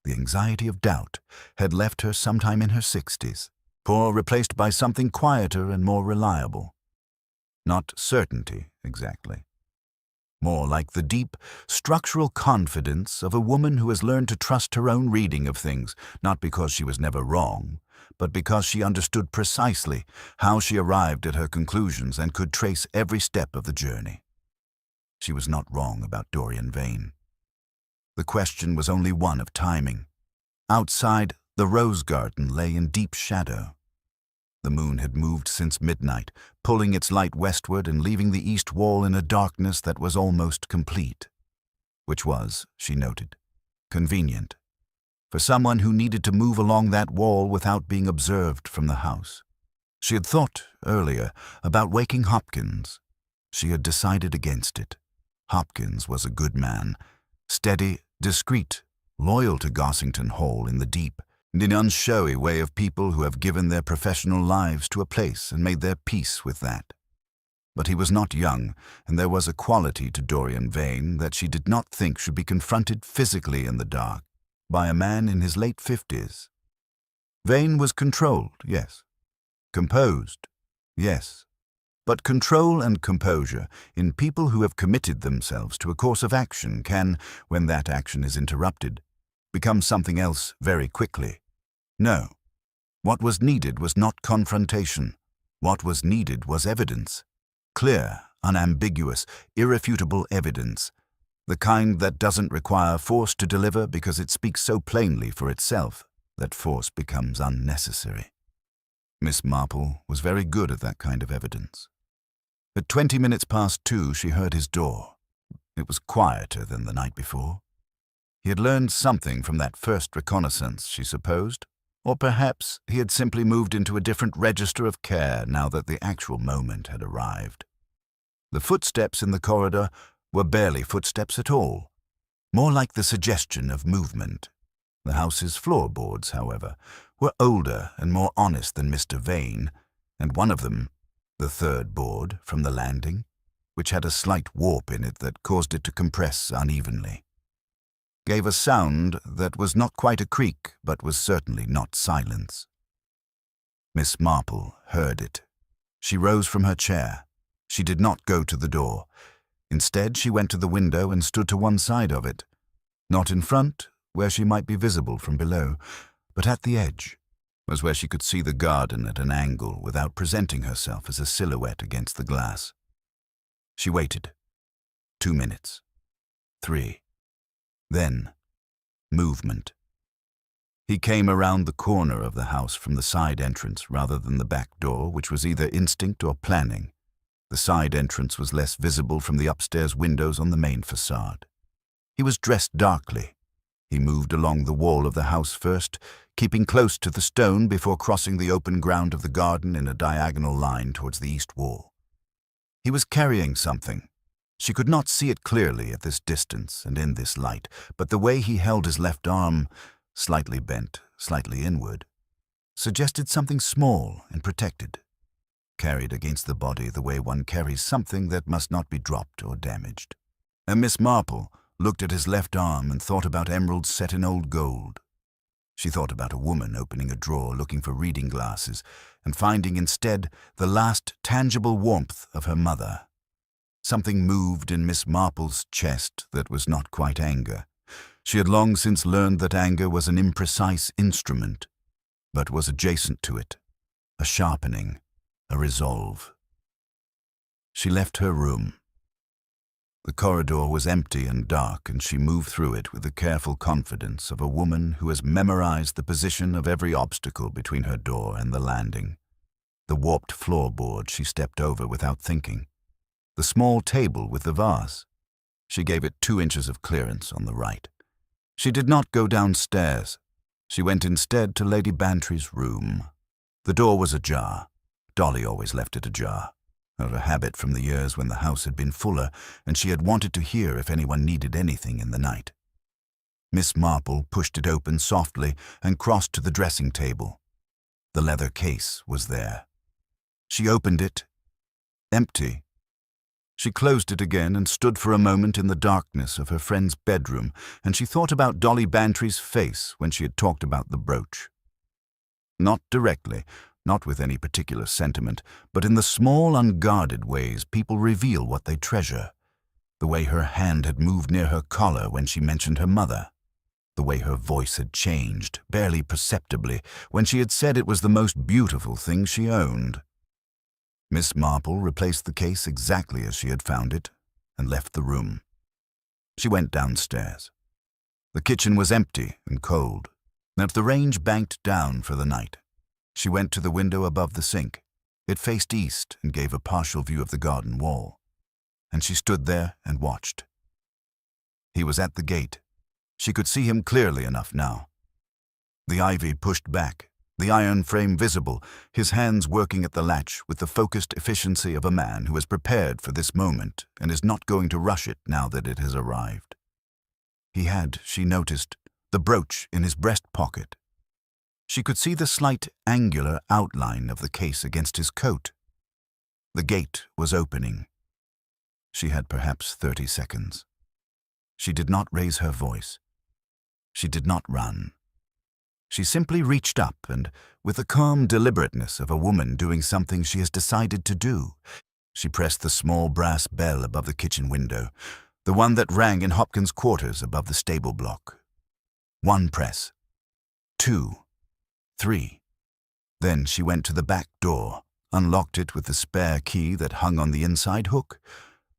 the anxiety of doubt, had left her sometime in her 60s, or replaced by something quieter and more reliable. Not certainty, exactly. More like the deep, structural confidence of a woman who has learned to trust her own reading of things, not because she was never wrong, but because she understood precisely how she arrived at her conclusions and could trace every step of the journey. She was not wrong about Dorian Vane. The question was only one of timing. Outside, the rose garden lay in deep shadow. The moon had moved since midnight, pulling its light westward and leaving the east wall in a darkness that was almost complete. Which was, she noted, convenient for someone who needed to move along that wall without being observed from the house. She had thought, earlier, about waking Hopkins. She had decided against it. Hopkins was a good man, steady, discreet, loyal to Gossington Hall in the deep, and an unshowy way of people who have given their professional lives to a place and made their peace with that. But he was not young, and there was a quality to Dorian Vane that she did not think should be confronted physically in the dark by a man in his late 50s. Vane was controlled, yes. Composed, yes. But control and composure in people who have committed themselves to a course of action can, when that action is interrupted, become something else very quickly. No. What was needed was not confrontation. What was needed was evidence. Clear, unambiguous, irrefutable evidence. The kind that doesn't require force to deliver because it speaks so plainly for itself that force becomes unnecessary. Miss Marple was very good at that kind of evidence. At 20 minutes past 2, she heard his door. It was quieter than the night before. He had learned something from that first reconnaissance, she supposed, or perhaps he had simply moved into a different register of care now that the actual moment had arrived. The footsteps in the corridor were barely footsteps at all, more like the suggestion of movement. The house's floorboards, however, were older and more honest than Mr. Vane, and one of them, the third board from the landing, which had a slight warp in it that caused it to compress unevenly, gave a sound that was not quite a creak but was certainly not silence. Miss Marple heard it. She rose from her chair. She did not go to the door. Instead, she went to the window and stood to one side of it, not in front, where she might be visible from below, but at the edge, was where she could see the garden at an angle without presenting herself as a silhouette against the glass. She waited. 2 minutes. 3. Then, movement. He came around the corner of the house from the side entrance rather than the back door, which was either instinct or planning. The side entrance was less visible from the upstairs windows on the main facade. He was dressed darkly. He moved along the wall of the house first, keeping close to the stone before crossing the open ground of the garden in a diagonal line towards the east wall. He was carrying something. She could not see it clearly at this distance and in this light, but the way he held his left arm, slightly bent, slightly inward, suggested something small and protected, carried against the body the way one carries something that must not be dropped or damaged. And Miss Marple looked at his left arm and thought about emeralds set in old gold. She thought about a woman opening a drawer looking for reading glasses and finding instead the last tangible warmth of her mother. Something moved in Miss Marple's chest that was not quite anger. She had long since learned that anger was an imprecise instrument, but was adjacent to it, a sharpening, a resolve. She left her room. The corridor was empty and dark, and she moved through it with the careful confidence of a woman who has memorized the position of every obstacle between her door and the landing. The warped floorboard she stepped over without thinking. The small table with the vase. She gave it 2 inches of clearance on the right. She did not go downstairs. She went instead to Lady Bantry's room. The door was ajar. Dolly always left it ajar, out of a habit from the years when the house had been fuller, and she had wanted to hear if anyone needed anything in the night. Miss Marple pushed it open softly and crossed to the dressing table. The leather case was there. She opened it. Empty. She closed it again and stood for a moment in the darkness of her friend's bedroom, and she thought about Dolly Bantry's face when she had talked about the brooch. Not directly, not with any particular sentiment, but in the small, unguarded ways people reveal what they treasure. The way her hand had moved near her collar when she mentioned her mother. The way her voice had changed, barely perceptibly, when she had said it was the most beautiful thing she owned. Miss Marple replaced the case exactly as she had found it and left the room. She went downstairs. The kitchen was empty and cold, and the range banked down for the night. She went to the window above the sink. It faced east and gave a partial view of the garden wall, and she stood there and watched. He was at the gate. She could see him clearly enough now. The ivy pushed back, the iron frame visible, his hands working at the latch with the focused efficiency of a man who is prepared for this moment and is not going to rush it now that it has arrived. He had, she noticed, the brooch in his breast pocket. She could see the slight angular outline of the case against his coat. The gate was opening. She had perhaps 30 seconds. She did not raise her voice. She did not run. She simply reached up and, with the calm deliberateness of a woman doing something she has decided to do, she pressed the small brass bell above the kitchen window, the one that rang in Hopkins' quarters above the stable block. 1 press. 2. 3. Then she went to the back door, unlocked it with the spare key that hung on the inside hook,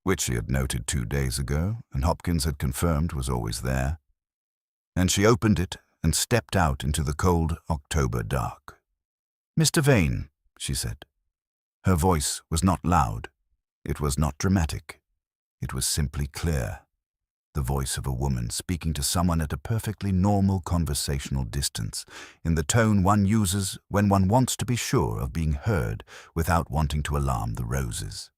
which she had noted 2 days ago, and Hopkins had confirmed was always there. And she opened it and stepped out into the cold October dark. "Mr. Vane," she said. Her voice was not loud. It was not dramatic. It was simply clear. The voice of a woman speaking to someone at a perfectly normal conversational distance, in the tone one uses when one wants to be sure of being heard without wanting to alarm the roses.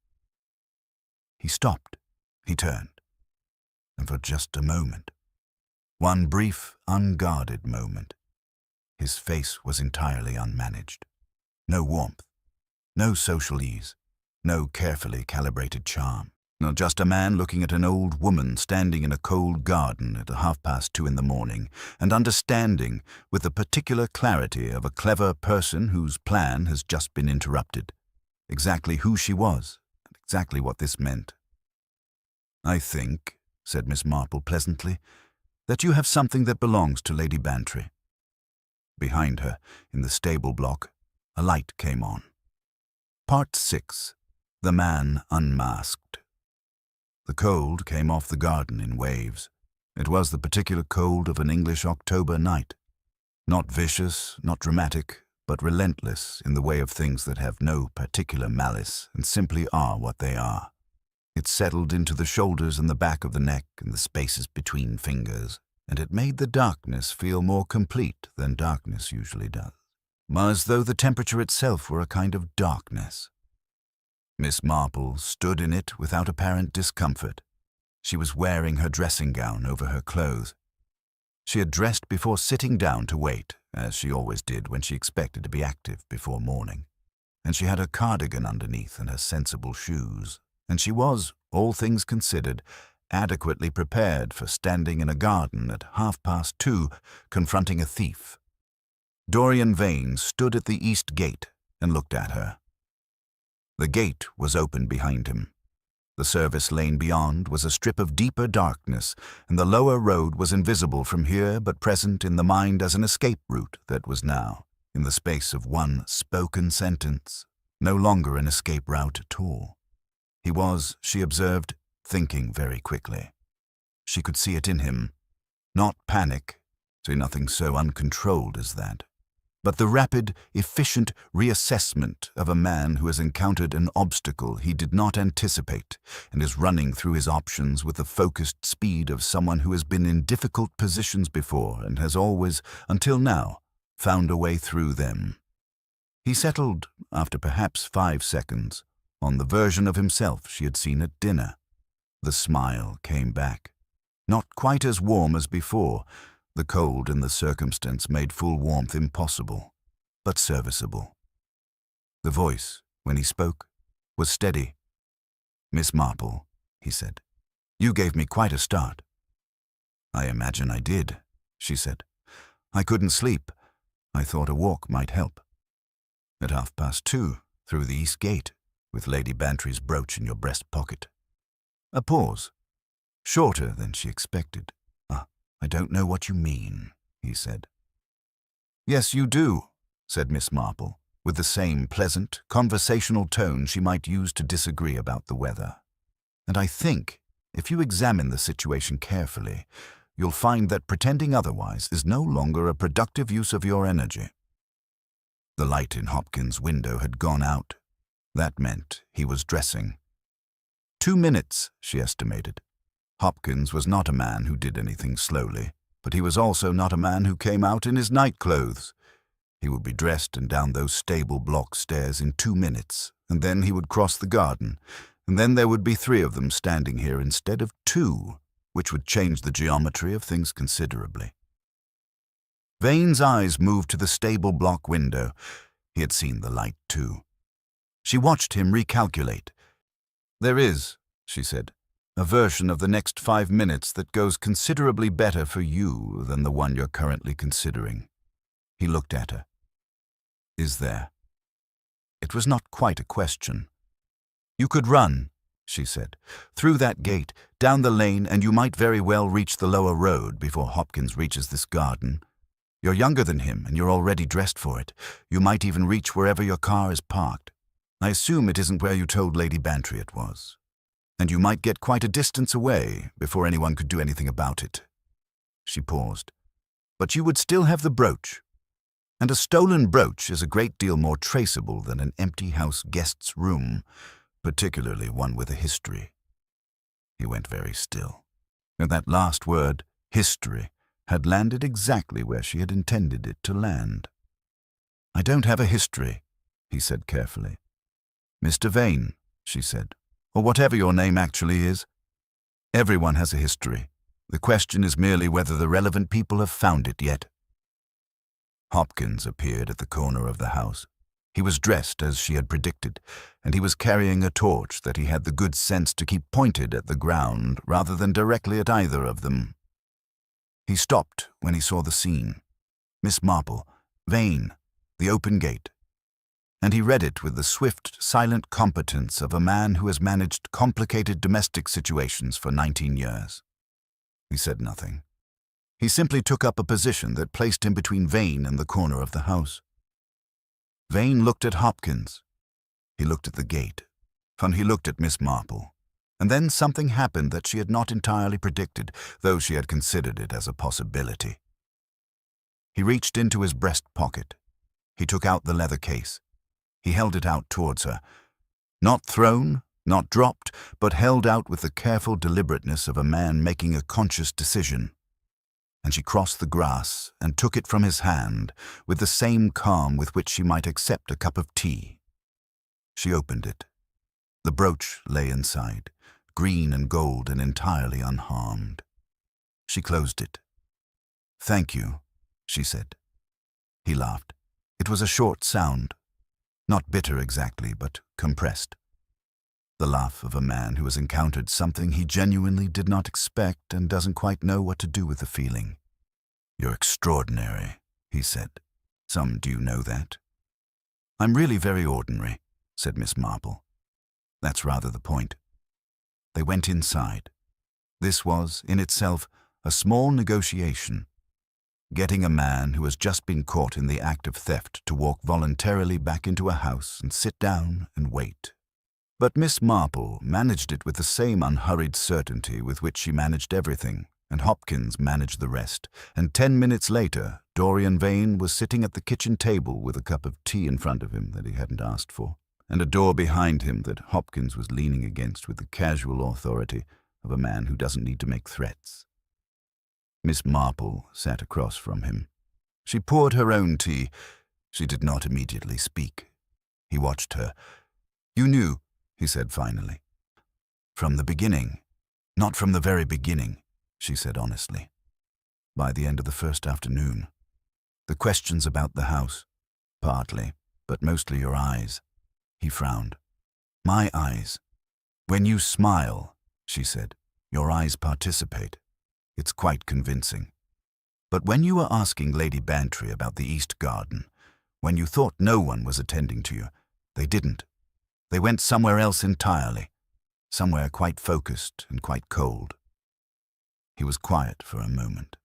He stopped. He turned. And for just a moment, one brief, unguarded moment, his face was entirely unmanaged. No warmth, no social ease, no carefully calibrated charm. Not just a man looking at an old woman standing in a cold garden at 2:30 in the morning and understanding, with the particular clarity of a clever person whose plan has just been interrupted, exactly who she was and exactly what this meant. "I think," said Miss Marple pleasantly, "that you have something that belongs to Lady Bantry." Behind her, in the stable block, a light came on. Part 6. The Man Unmasked. The cold came off the garden in waves. It was the particular cold of an English October night. Not vicious, not dramatic, but relentless in the way of things that have no particular malice and simply are what they are. It settled into the shoulders and the back of the neck and the spaces between fingers, and it made the darkness feel more complete than darkness usually does, as though the temperature itself were a kind of darkness. Miss Marple stood in it without apparent discomfort. She was wearing her dressing gown over her clothes. She had dressed before sitting down to wait, as she always did when she expected to be active before morning, and she had her cardigan underneath and her sensible shoes, and she was, all things considered, adequately prepared for standing in a garden at 2:30, confronting a thief. Dorian Vane stood at the east gate and looked at her. The gate was open behind him. The service lane beyond was a strip of deeper darkness, and the lower road was invisible from here but present in the mind as an escape route that was now, in the space of one spoken sentence, no longer an escape route at all. He was, she observed, thinking very quickly. She could see it in him. Not panic, say nothing so uncontrolled as that, but the rapid, efficient reassessment of a man who has encountered an obstacle he did not anticipate and is running through his options with the focused speed of someone who has been in difficult positions before and has always, until now, found a way through them. He settled, after perhaps 5 seconds, on the version of himself she had seen at dinner. The smile came back. Not quite as warm as before. The cold in the circumstance made full warmth impossible, but serviceable. The voice, when he spoke, was steady. "Miss Marple," he said, "you gave me quite a start." "I imagine I did," she said. "I couldn't sleep. I thought a walk might help." "At 2:30, through the east gate, with Lady Bantry's brooch in your breast pocket." A pause, shorter than she expected. "I don't know what you mean," he said. "Yes, you do," said Miss Marple, with the same pleasant, conversational tone she might use to disagree about the weather. "And I think, if you examine the situation carefully, you'll find that pretending otherwise is no longer a productive use of your energy." The light in Hopkins' window had gone out. That meant he was dressing. 2 minutes, she estimated. Hopkins was not a man who did anything slowly, but he was also not a man who came out in his night clothes. He would be dressed and down those stable block stairs in 2 minutes, and then he would cross the garden, and then there would be 3 of them standing here instead of 2, which would change the geometry of things considerably. Vane's eyes moved to the stable block window. He had seen the light too. She watched him recalculate. "There is," she said, "a version of the next 5 minutes that goes considerably better for you than the one you're currently considering." He looked at her. "Is there?" It was not quite a question. "You could run," she said, "through that gate, down the lane, and you might very well reach the lower road before Hopkins reaches this garden. You're younger than him, and you're already dressed for it. You might even reach wherever your car is parked. I assume it isn't where you told Lady Bantry it was. And you might get quite a distance away before anyone could do anything about it." She paused. "But you would still have the brooch. And a stolen brooch is a great deal more traceable than an empty house guest's room, particularly one with a history." He went very still. And that last word, history, had landed exactly where she had intended it to land. "I don't have a history," he said carefully. "Mr. Vane," she said, "or whatever your name actually is. Everyone has a history. The question is merely whether the relevant people have found it yet." Hopkins appeared at the corner of the house. He was dressed as she had predicted, and he was carrying a torch that he had the good sense to keep pointed at the ground rather than directly at either of them. He stopped when he saw the scene. Miss Marple, Vane, the open gate. And he read it with the swift, silent competence of a man who has managed complicated domestic situations for 19 years. He said nothing. He simply took up a position that placed him between Vane and the corner of the house. Vane looked at Hopkins. He looked at the gate. Then he looked at Miss Marple. And then something happened that she had not entirely predicted, though she had considered it as a possibility. He reached into his breast pocket. He took out the leather case. He held it out towards her. Not thrown, not dropped, but held out with the careful deliberateness of a man making a conscious decision. And she crossed the grass and took it from his hand with the same calm with which she might accept a cup of tea. She opened it. The brooch lay inside, green and gold and entirely unharmed. She closed it. "Thank you," she said. He laughed. It was a short sound. Not bitter exactly, but compressed. The laugh of a man who has encountered something he genuinely did not expect and doesn't quite know what to do with the feeling. "You're extraordinary," he said. "Some do know that." "I'm really very ordinary," said Miss Marple. "That's rather the point." They went inside. This was, in itself, a small negotiation. Getting a man who has just been caught in the act of theft to walk voluntarily back into a house and sit down and wait. But Miss Marple managed it with the same unhurried certainty with which she managed everything, and Hopkins managed the rest, and 10 minutes later, Dorian Vane was sitting at the kitchen table with a cup of tea in front of him that he hadn't asked for, and a door behind him that Hopkins was leaning against with the casual authority of a man who doesn't need to make threats. Miss Marple sat across from him. She poured her own tea. She did not immediately speak. He watched her. "You knew," he said finally. "From the beginning." "Not from the very beginning," she said honestly. "By the end of the first afternoon. The questions about the house, partly, but mostly your eyes." He frowned. "My eyes. When you smile," she said, "your eyes participate. It's quite convincing. But when you were asking Lady Bantry about the East Garden, when you thought no one was attending to you, they didn't. They went somewhere else entirely, somewhere quite focused and quite cold." He was quiet for a moment.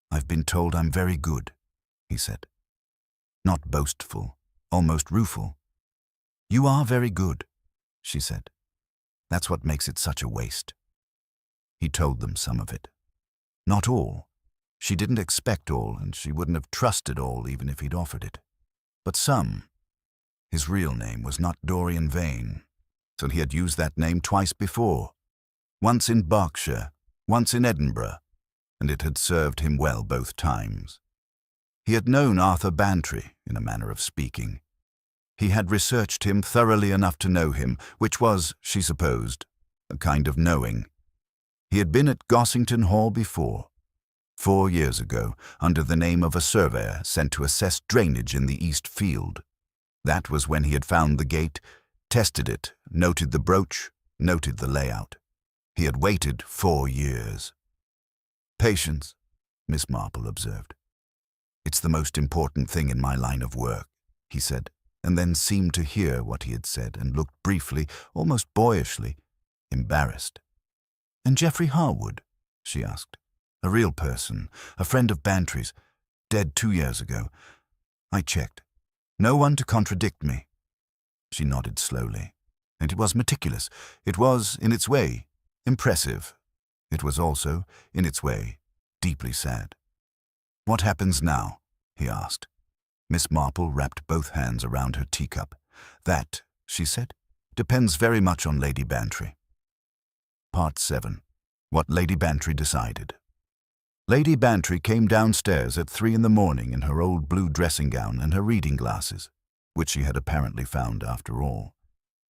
"I've been told I'm very good," he said. Not boastful, almost rueful. "You are very good," she said. "That's what makes it such a waste." He told them some of it. Not all. She didn't expect all, and she wouldn't have trusted all even if he'd offered it. But some. His real name was not Dorian Vane, so he had used that name twice before. Once in Berkshire, once in Edinburgh, and it had served him well both times. He had known Arthur Bantry, in a manner of speaking. He had researched him thoroughly enough to know him, which was, she supposed, a kind of knowing. He had been at Gossington Hall before, 4 years ago, under the name of a surveyor sent to assess drainage in the East Field. That was when he had found the gate, tested it, noted the brooch, noted the layout. He had waited 4 years. "Patience," Miss Marple observed. "It's the most important thing in my line of work," he said, and then seemed to hear what he had said and looked briefly, almost boyishly, embarrassed. "And Geoffrey Harwood?" she asked. "A real person, a friend of Bantry's, dead 2 years ago. I checked. No one to contradict me." She nodded slowly. And it was meticulous. It was, in its way, impressive. It was also, in its way, deeply sad. "What happens now?" he asked. Miss Marple wrapped both hands around her teacup. "That," she said, "depends very much on Lady Bantry." Part 7. What Lady Bantry Decided. Lady Bantry came downstairs at 3 in the morning in her old blue dressing gown and her reading glasses, which she had apparently found after all.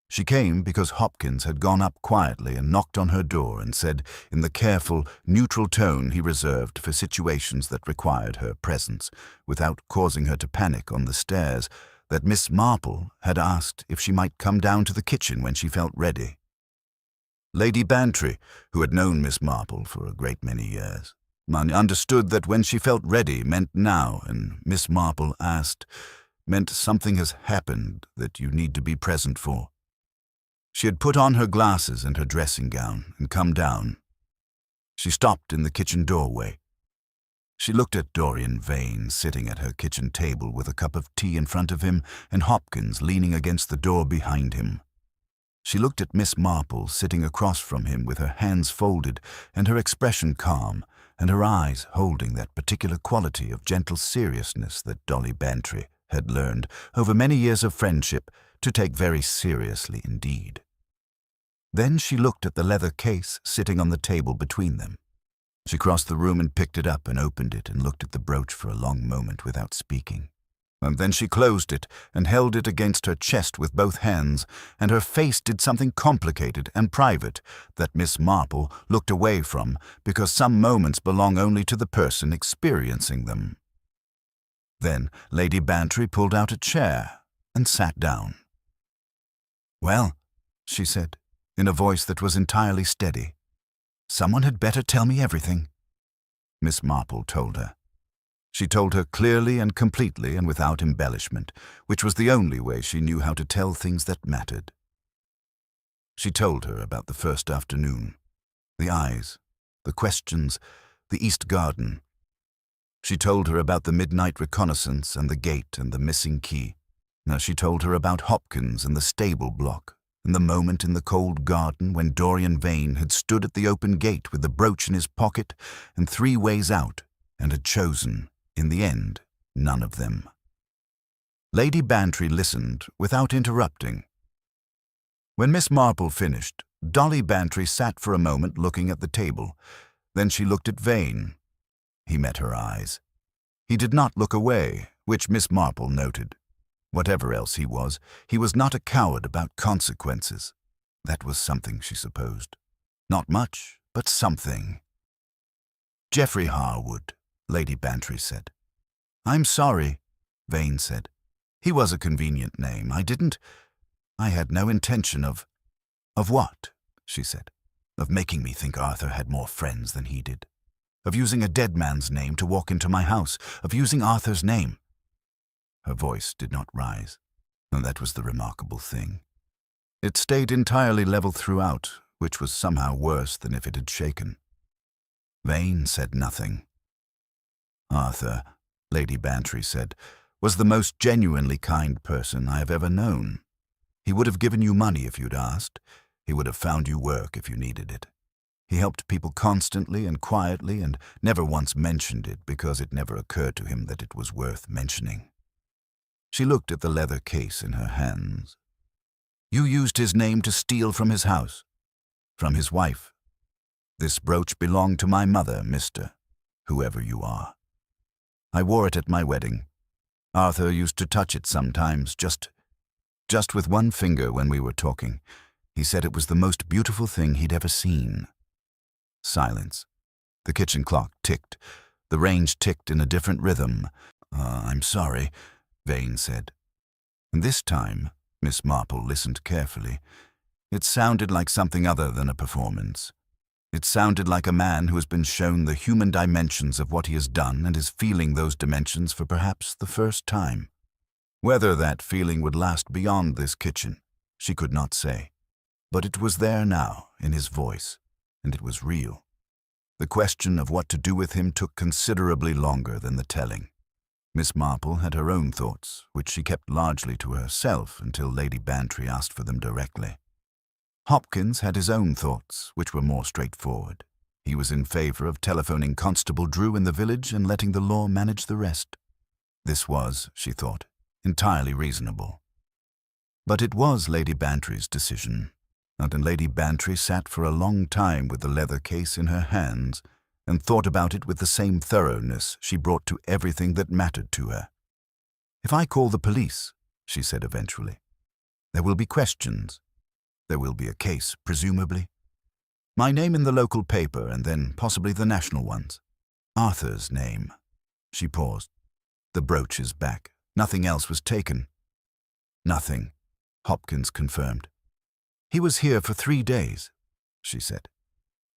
She came because Hopkins had gone up quietly and knocked on her door and said, in the careful, neutral tone he reserved for situations that required her presence, without causing her to panic on the stairs, that Miss Marple had asked if she might come down to the kitchen when she felt ready. Lady Bantry, who had known Miss Marple for a great many years, understood that when she felt ready meant now, and Miss Marple asked, meant something has happened that you need to be present for. She had put on her glasses and her dressing gown and come down. She stopped in the kitchen doorway. She looked at Dorian Vane sitting at her kitchen table with a cup of tea in front of him and Hopkins leaning against the door behind him. She looked at Miss Marple sitting across from him with her hands folded and her expression calm, and her eyes holding that particular quality of gentle seriousness that Dolly Bantry had learned, over many years of friendship, to take very seriously indeed. Then she looked at the leather case sitting on the table between them. She crossed the room and picked it up and opened it and looked at the brooch for a long moment without speaking. And then she closed it and held it against her chest with both hands, and her face did something complicated and private that Miss Marple looked away from, because some moments belong only to the person experiencing them. Then Lady Bantry pulled out a chair and sat down. "Well," she said, in a voice that was entirely steady, "someone had better tell me everything." Miss Marple told her. She told her clearly and completely and without embellishment, which was the only way she knew how to tell things that mattered. She told her about the first afternoon, the eyes, the questions, the East Garden. She told her about the midnight reconnaissance and the gate and the missing key. Now she told her about Hopkins and the stable block, and the moment in the cold garden when Dorian Vane had stood at the open gate with the brooch in his pocket and 3 ways out, and had chosen, in the end, none of them. Lady Bantry listened without interrupting. When Miss Marple finished, Dolly Bantry sat for a moment looking at the table. Then she looked at Vane. He met her eyes. He did not look away, which Miss Marple noted. Whatever else he was not a coward about consequences. That was something, she supposed. Not much, but something. Geoffrey Harwood, Lady Bantry said. I'm sorry, Vane said. He was a convenient name. I had no intention of... Of what? She said. Of making me think Arthur had more friends than he did. Of using a dead man's name to walk into my house. Of using Arthur's name. Her voice did not rise, and that was the remarkable thing. It stayed entirely level throughout, which was somehow worse than if it had shaken. Vane said nothing. Arthur, Lady Bantry said, was the most genuinely kind person I have ever known. He would have given you money if you'd asked. He would have found you work if you needed it. He helped people constantly and quietly and never once mentioned it because it never occurred to him that it was worth mentioning. She looked at the leather case in her hands. You used his name to steal from his house, from his wife. This brooch belonged to my mother, Mr. Whoever you are. I wore it at my wedding. Arthur used to touch it sometimes, just with one finger when we were talking. He said it was the most beautiful thing he'd ever seen. Silence. The kitchen clock ticked. The range ticked in a different rhythm. I'm sorry, Vane said. And this time, Miss Marple listened carefully. It sounded like something other than a performance. It sounded like a man who has been shown the human dimensions of what he has done and is feeling those dimensions for perhaps the first time. Whether that feeling would last beyond this kitchen, she could not say. But it was there now, in his voice, and it was real. The question of what to do with him took considerably longer than the telling. Miss Marple had her own thoughts, which she kept largely to herself until Lady Bantry asked for them directly. Hopkins had his own thoughts, which were more straightforward. He was in favor of telephoning Constable Drew in the village and letting the law manage the rest. This was, she thought, entirely reasonable. But it was Lady Bantry's decision, and Lady Bantry sat for a long time with the leather case in her hands and thought about it with the same thoroughness she brought to everything that mattered to her. If I call the police, she said eventually, there will be questions. There will be a case, presumably. My name in the local paper and then possibly the national ones. Arthur's name. She paused. The brooch is back. Nothing else was taken. Nothing, Hopkins confirmed. He was here for 3 days, she said.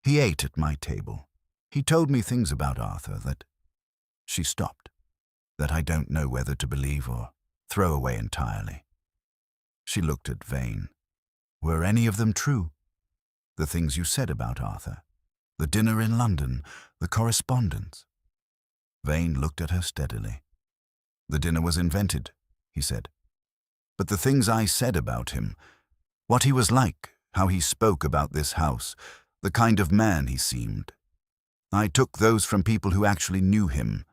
He ate at my table. He told me things about Arthur that... She stopped. That I don't know whether to believe or throw away entirely. She looked at Vane. Were any of them true? The things you said about Arthur, the dinner in London, the correspondence. Vane looked at her steadily. The dinner was invented, he said. But the things I said about him, what he was like, how he spoke about this house, the kind of man he seemed. I took those from people who actually knew him.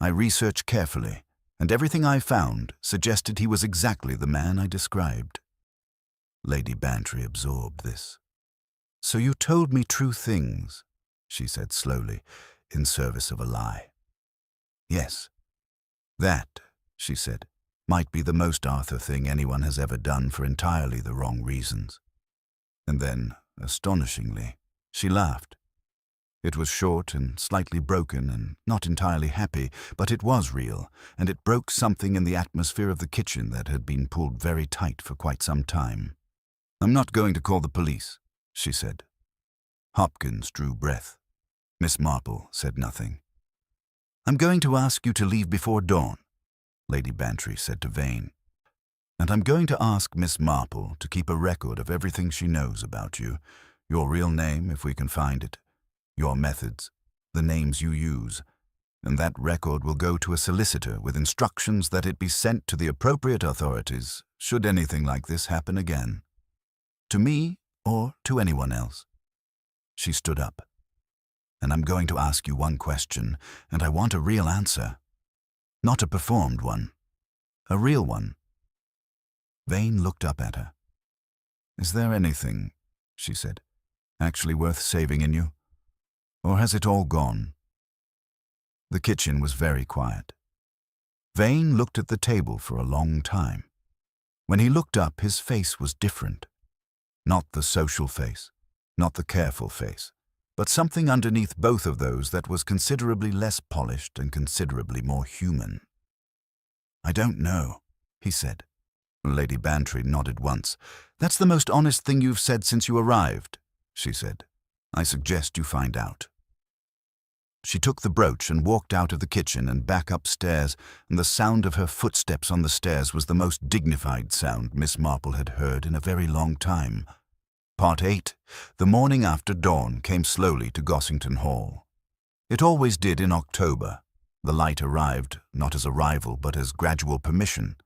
I researched carefully, and everything I found suggested he was exactly the man I described. Lady Bantry absorbed this. So you told me true things, she said slowly, in service of a lie. Yes. That, she said, might be the most Arthur thing anyone has ever done for entirely the wrong reasons. And then, astonishingly, she laughed. It was short and slightly broken and not entirely happy, but it was real, and it broke something in the atmosphere of the kitchen that had been pulled very tight for quite some time. I'm not going to call the police, she said. Hopkins drew breath. Miss Marple said nothing. I'm going to ask you to leave before dawn, Lady Bantry said to Vane. And I'm going to ask Miss Marple to keep a record of everything she knows about you, your real name, if we can find it, your methods, the names you use, and that record will go to a solicitor with instructions that it be sent to the appropriate authorities should anything like this happen again. To me or to anyone else. She stood up. And I'm going to ask you one question, and I want a real answer. Not a performed one. A real one. Vane looked up at her. Is there anything, she said, actually worth saving in you? Or has it all gone? The kitchen was very quiet. Vane looked at the table for a long time. When he looked up, his face was different. Not the social face, not the careful face, but something underneath both of those that was considerably less polished and considerably more human. I don't know, he said. Lady Bantry nodded once. That's the most honest thing you've said since you arrived, she said. I suggest you find out. She took the brooch and walked out of the kitchen and back upstairs, and the sound of her footsteps on the stairs was the most dignified sound Miss Marple had heard in a very long time. Part 8. The morning after dawn came slowly to Gossington Hall. It always did in October. The light arrived, not as arrival, but as gradual permission,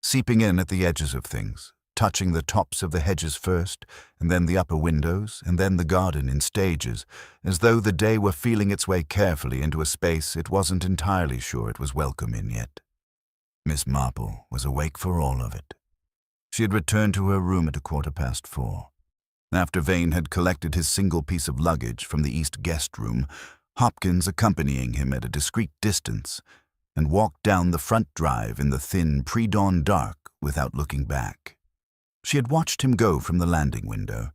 seeping in at the edges of things, touching the tops of the hedges first, and then the upper windows, and then the garden in stages, as though the day were feeling its way carefully into a space it wasn't entirely sure it was welcome in yet. Miss Marple was awake for all of it. She had returned to her room at 4:15. After Vane had collected his single piece of luggage from the east guest room, Hopkins accompanying him at a discreet distance, and walked down the front drive in the thin pre-dawn dark without looking back. She had watched him go from the landing window.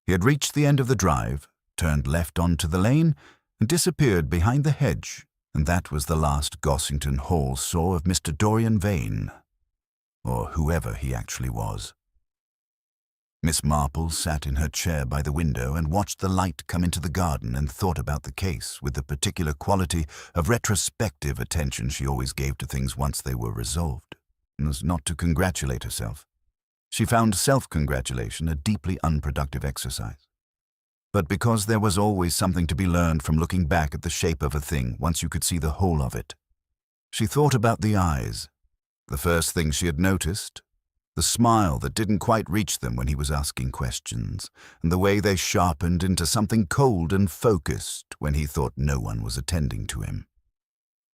He had reached the end of the drive, turned left onto the lane, and disappeared behind the hedge, and that was the last Gossington Hall saw of Mr. Dorian Vane, or whoever he actually was. Miss Marple sat in her chair by the window and watched the light come into the garden and thought about the case with the particular quality of retrospective attention she always gave to things once they were resolved, and was not to congratulate herself. She found self-congratulation a deeply unproductive exercise. But because there was always something to be learned from looking back at the shape of a thing once you could see the whole of it, she thought about the eyes. The first thing she had noticed, the smile that didn't quite reach them when he was asking questions, and the way they sharpened into something cold and focused when he thought no one was attending to him.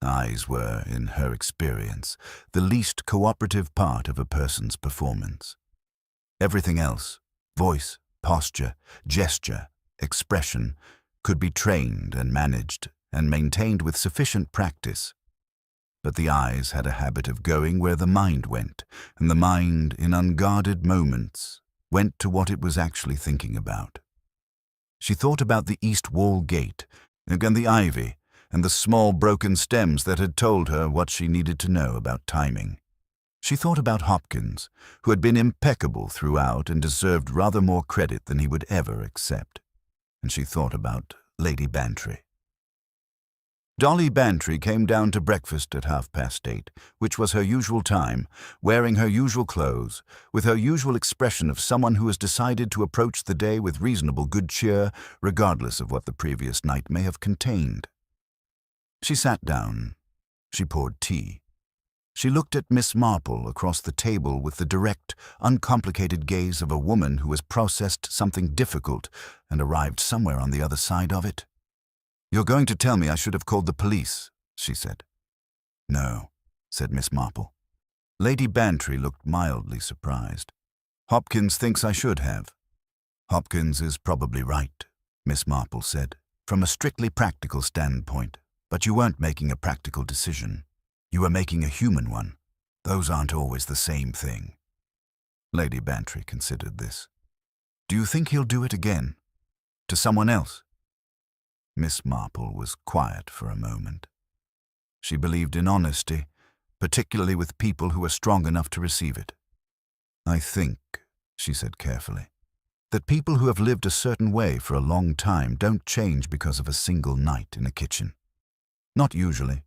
Eyes were, in her experience, the least cooperative part of a person's performance. Everything else, voice, posture, gesture, expression, could be trained and managed and maintained with sufficient practice. But the eyes had a habit of going where the mind went, and the mind, in unguarded moments, went to what it was actually thinking about. She thought about the east wall gate, and the ivy, and the small broken stems that had told her what she needed to know about timing. She thought about Hopkins, who had been impeccable throughout and deserved rather more credit than he would ever accept. And she thought about Lady Bantry. Dolly Bantry came down to breakfast at 8:30, which was her usual time, wearing her usual clothes, with her usual expression of someone who has decided to approach the day with reasonable good cheer, regardless of what the previous night may have contained. She sat down. She poured tea. She looked at Miss Marple across the table with the direct, uncomplicated gaze of a woman who has processed something difficult and arrived somewhere on the other side of it. "You're going to tell me I should have called the police," she said. "No," said Miss Marple. Lady Bantry looked mildly surprised. "Hopkins thinks I should have." "Hopkins is probably right," Miss Marple said, "from a strictly practical standpoint. But you weren't making a practical decision. You were making a human one. Those aren't always the same thing." Lady Bantry considered this. "Do you think he'll do it again? To someone else?" Miss Marple was quiet for a moment. She believed in honesty, particularly with people who were strong enough to receive it. "I think," she said carefully, "that people who have lived a certain way for a long time don't change because of a single night in a kitchen. Not usually.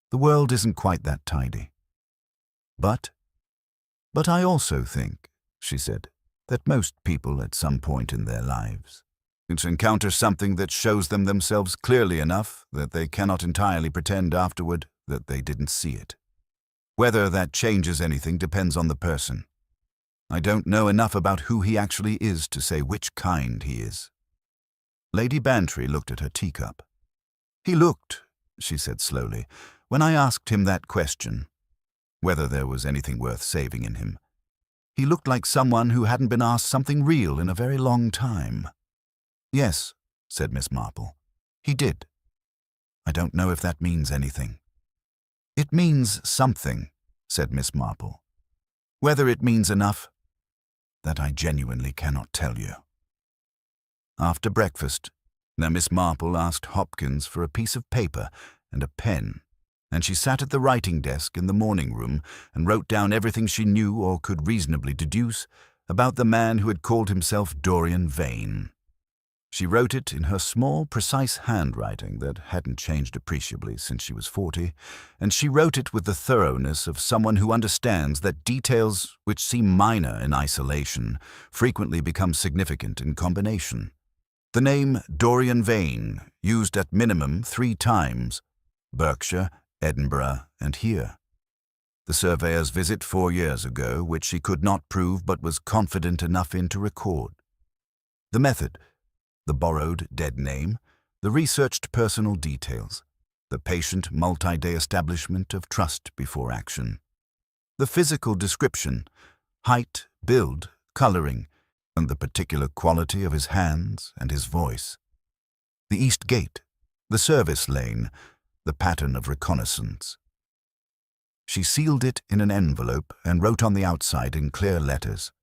The world isn't quite that tidy. But But I also think, she said, that most people at some point in their lives encounter something that shows them themselves clearly enough that they cannot entirely pretend afterward that they didn't see it. Whether that changes anything depends on the person. I don't know enough about who he actually is to say which kind he is. Lady Bantry looked at her teacup. He looked, she said slowly, when I asked him that question, whether there was anything worth saving in him. He looked like someone who hadn't been asked something real in a very long time. Yes, said Miss Marple. He did. I don't know if that means anything. It means something, said Miss Marple. Whether it means enough, that I genuinely cannot tell you. After breakfast, now Miss Marple asked Hopkins for a piece of paper and a pen, and she sat at the writing desk in the morning room and wrote down everything she knew or could reasonably deduce about the man who had called himself Dorian Vane. She wrote it in her small, precise handwriting that hadn't changed appreciably since she was 40, and she wrote it with the thoroughness of someone who understands that details which seem minor in isolation frequently become significant in combination. The name Dorian Vane, used at minimum 3 times, Berkshire, Edinburgh, and here. The surveyor's visit 4 years ago, which she could not prove but was confident enough in to record. The method, the borrowed dead name, the researched personal details, the patient multi-day establishment of trust before action. The physical description, height, build, coloring, and the particular quality of his hands and his voice. The east gate, the service lane, the pattern of reconnaissance. She sealed it in an envelope and wrote on the outside in clear letters,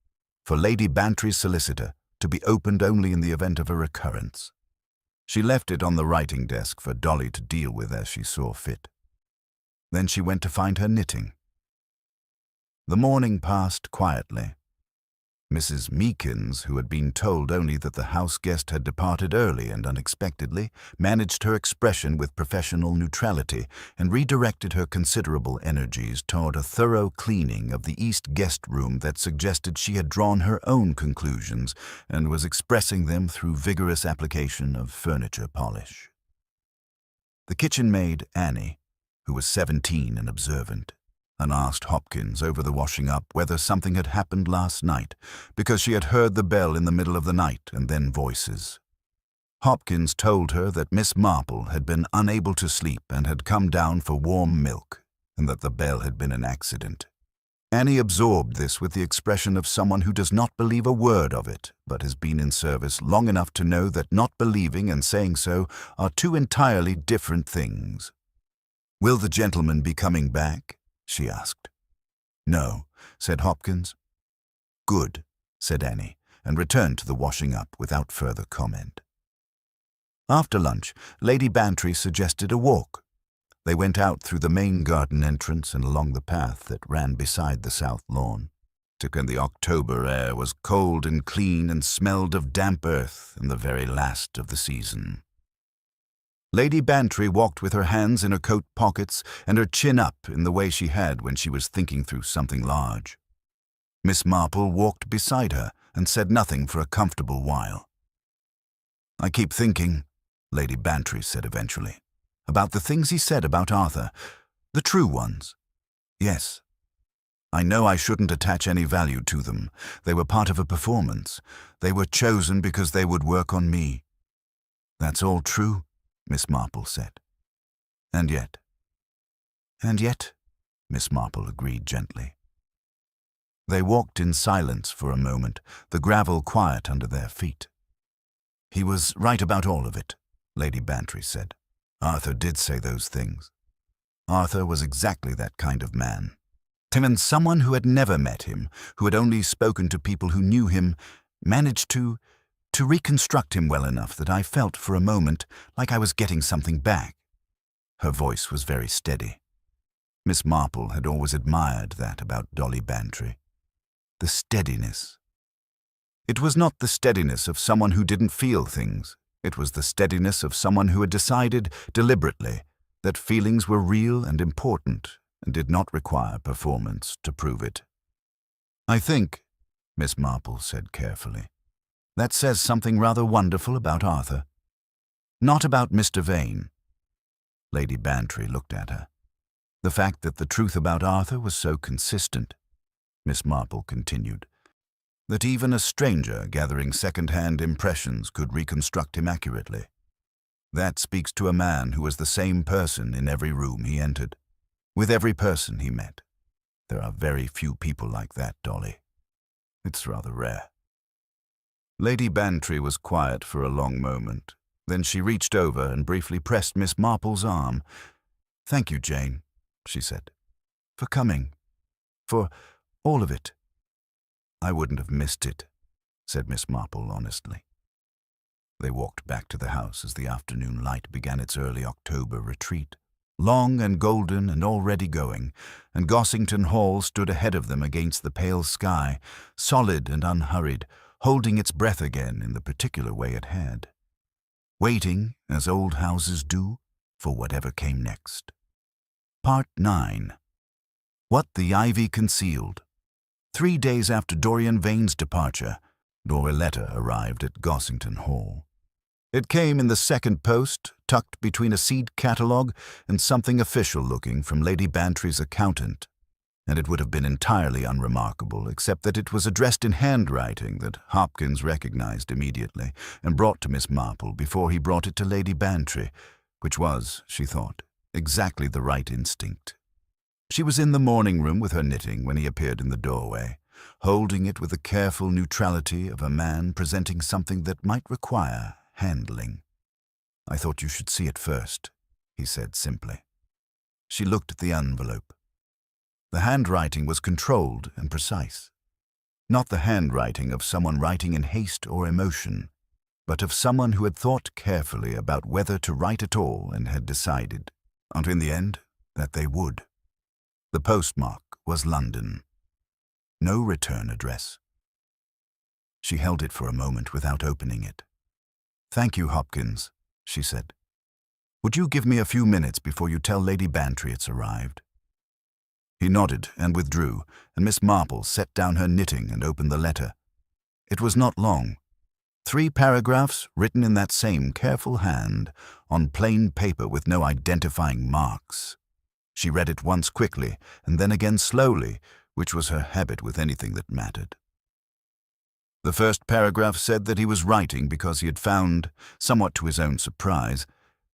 for Lady Bantry's solicitor, to be opened only in the event of a recurrence. She left it on the writing desk for Dolly to deal with as she saw fit. Then she went to find her knitting. The morning passed quietly. Mrs. Meekins, who had been told only that the house guest had departed early and unexpectedly, managed her expression with professional neutrality and redirected her considerable energies toward a thorough cleaning of the east guest room that suggested she had drawn her own conclusions and was expressing them through vigorous application of furniture polish. The kitchen maid, Annie, who was 17 and observant, and asked Hopkins over the washing up whether something had happened last night, because she had heard the bell in the middle of the night and then voices. Hopkins told her that Miss Marple had been unable to sleep and had come down for warm milk, and that the bell had been an accident. Annie absorbed this with the expression of someone who does not believe a word of it, but has been in service long enough to know that not believing and saying so are 2 entirely different things. "Will the gentleman be coming back?" she asked. "No," said Hopkins. "Good," said Annie, and returned to the washing up without further comment. After lunch, Lady Bantry suggested a walk. They went out through the main garden entrance and along the path that ran beside the south lawn. And the October air was cold and clean and smelled of damp earth and the very last of the season. Lady Bantry walked with her hands in her coat pockets and her chin up in the way she had when she was thinking through something large. Miss Marple walked beside her and said nothing for a comfortable while. "I keep thinking," Lady Bantry said eventually, "about the things he said about Arthur, the true ones. Yes. I know I shouldn't attach any value to them. They were part of a performance. They were chosen because they would work on me." "That's all true," Miss Marple said. "And yet," Miss Marple agreed gently. They walked in silence for a moment, the gravel quiet under their feet. "He was right about all of it," Lady Bantry said. "Arthur did say those things. Arthur was exactly that kind of man. And someone who had never met him, who had only spoken to people who knew him, managed to reconstruct him well enough that I felt for a moment like I was getting something back." Her voice was very steady. Miss Marple had always admired that about Dolly Bantry. The steadiness. It was not the steadiness of someone who didn't feel things. It was the steadiness of someone who had decided deliberately that feelings were real and important and did not require performance to prove it. "I think," Miss Marple said carefully, "that says something rather wonderful about Arthur. Not about Mr. Vane." Lady Bantry looked at her. "The fact that the truth about Arthur was so consistent," Miss Marple continued, "that even a stranger gathering second-hand impressions could reconstruct him accurately. That speaks to a man who was the same person in every room he entered, with every person he met. There are very few people like that, Dolly. It's rather rare." Lady Bantry was quiet for a long moment. Then she reached over and briefly pressed Miss Marple's arm. "Thank you, Jane," she said, "for coming. For all of it." "I wouldn't have missed it," said Miss Marple honestly. They walked back to the house as the afternoon light began its early October retreat, long and golden and already going, and Gossington Hall stood ahead of them against the pale sky, solid and unhurried, holding its breath again in the particular way it had, waiting, as old houses do, for whatever came next. Part 9. What the Ivy Concealed. 3 days after Dorian Vane's departure, a letter arrived at Gossington Hall. It came in the second post, tucked between a seed catalogue and something official-looking from Lady Bantry's accountant, and it would have been entirely unremarkable except that it was addressed in handwriting that Hopkins recognized immediately and brought to Miss Marple before he brought it to Lady Bantry, which was, she thought, exactly the right instinct. She was in the morning room with her knitting when he appeared in the doorway, holding it with the careful neutrality of a man presenting something that might require handling. "I thought you should see it first," he said simply. She looked at the envelope. The handwriting was controlled and precise. Not the handwriting of someone writing in haste or emotion, but of someone who had thought carefully about whether to write at all and had decided, and in the end, that they would. The postmark was London. No return address. She held it for a moment without opening it. "Thank you, Hopkins," she said. "Would you give me a few minutes before you tell Lady Bantry it's arrived?" He nodded and withdrew, and Miss Marple set down her knitting and opened the letter. It was not long. 3 paragraphs written in that same careful hand, on plain paper with no identifying marks. She read it once quickly, and then again slowly, which was her habit with anything that mattered. The first paragraph said that he was writing because he had found, somewhat to his own surprise,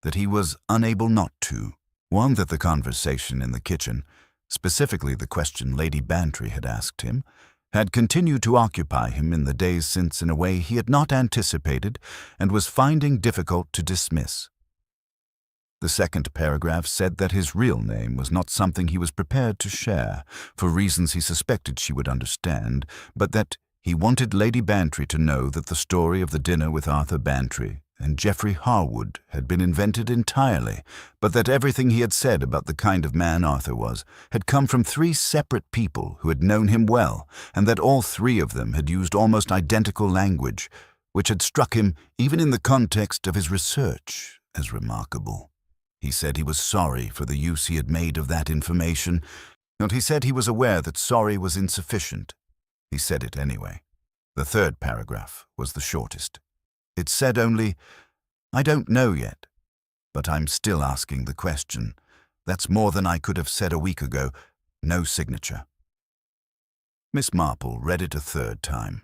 that he was unable not to. One, that the conversation in the kitchen, specifically the question Lady Bantry had asked him, had continued to occupy him in the days since in a way he had not anticipated and was finding difficult to dismiss. The second paragraph said that his real name was not something he was prepared to share, for reasons he suspected she would understand, but that he wanted Lady Bantry to know that the story of the dinner with Arthur Bantry and Geoffrey Harwood had been invented entirely, but that everything he had said about the kind of man Arthur was had come from 3 separate people who had known him well, and that all 3 of them had used almost identical language, which had struck him, even in the context of his research, as remarkable. He said he was sorry for the use he had made of that information, and he said he was aware that sorry was insufficient. He said it anyway. The third paragraph was the shortest. It said only, "I don't know yet, but I'm still asking the question. That's more than I could have said a week ago. No signature." Miss Marple read it a third time.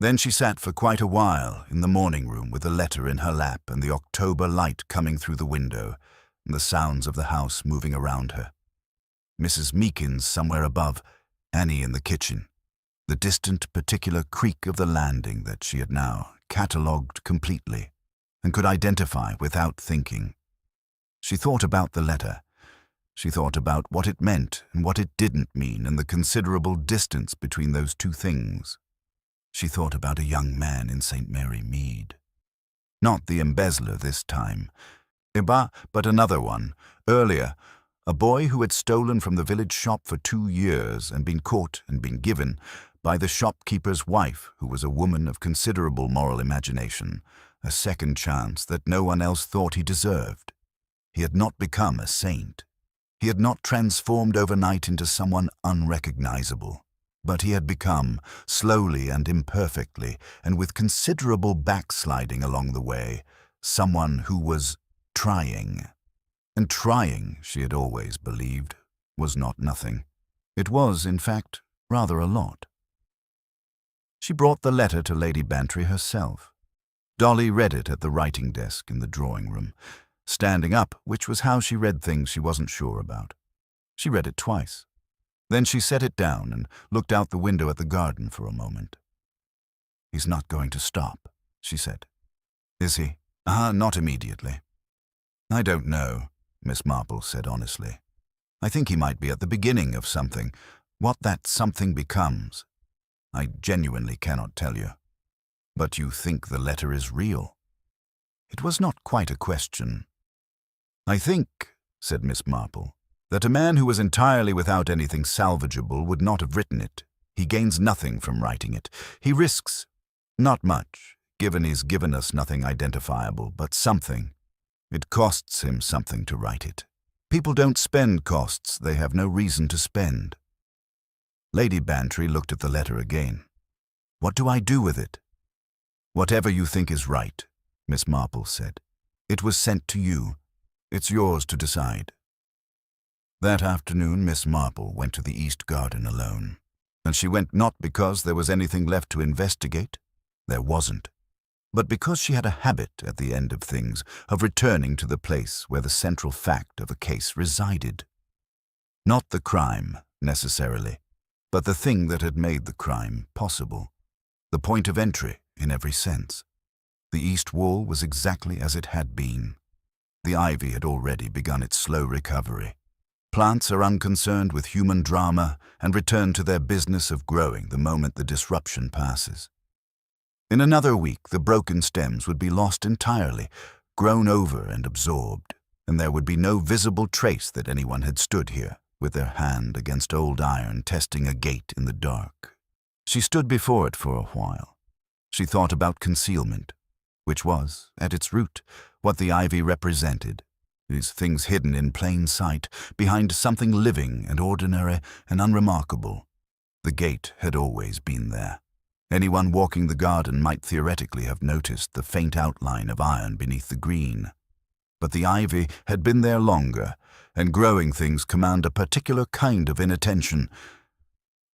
Then she sat for quite a while in the morning room with the letter in her lap and the October light coming through the window and the sounds of the house moving around her. Mrs. Meekins somewhere above, Annie in the kitchen, the distant particular creak of the landing that she had now catalogued completely and could identify without thinking. She thought about the letter. She thought about what it meant and what it didn't mean and the considerable distance between those 2 things. She thought about a young man in St. Mary Mead. Not the embezzler this time, but another one, earlier, a boy who had stolen from the village shop for 2 years and been caught and been given, by the shopkeeper's wife, who was a woman of considerable moral imagination, a second chance that no one else thought he deserved. He had not become a saint. He had not transformed overnight into someone unrecognizable. But he had become, slowly and imperfectly, and with considerable backsliding along the way, someone who was trying. And trying, she had always believed, was not nothing. It was, in fact, rather a lot. She brought the letter to Lady Bantry herself. Dolly read it at the writing desk in the drawing-room, standing up, which was how she read things she wasn't sure about. She read it twice. Then she set it down and looked out the window at the garden for a moment. "He's not going to stop," she said. "Is he?" Not immediately." "I don't know," Miss Marple said honestly. "I think he might be at the beginning of something. What that something becomes, I genuinely cannot tell you. But you think the letter is real?" It was not quite a question. "I think," said Miss Marple, "that a man who was entirely without anything salvageable would not have written it. He gains nothing from writing it. He risks not much, given he's given us nothing identifiable, but something. It costs him something to write it. People don't spend costs they have no reason to spend." Lady Bantry looked at the letter again. "What do I do with it?" "Whatever you think is right," Miss Marple said. "It was sent to you. It's yours to decide." That afternoon Miss Marple went to the East Garden alone. And she went not because there was anything left to investigate. There wasn't. But because she had a habit, at the end of things, of returning to the place where the central fact of a case resided. Not the crime, necessarily, but the thing that had made the crime possible. The point of entry, in every sense. The east wall was exactly as it had been. The ivy had already begun its slow recovery. Plants are unconcerned with human drama and return to their business of growing the moment the disruption passes. In another week, the broken stems would be lost entirely, grown over and absorbed, and there would be no visible trace that anyone had stood here, with their hand against old iron, testing a gate in the dark. She stood before it for a while. She thought about concealment, which was, at its root, what the ivy represented. These things hidden in plain sight, behind something living and ordinary and unremarkable. The gate had always been there. Anyone walking the garden might theoretically have noticed the faint outline of iron beneath the green. But the ivy had been there longer, and growing things command a particular kind of inattention.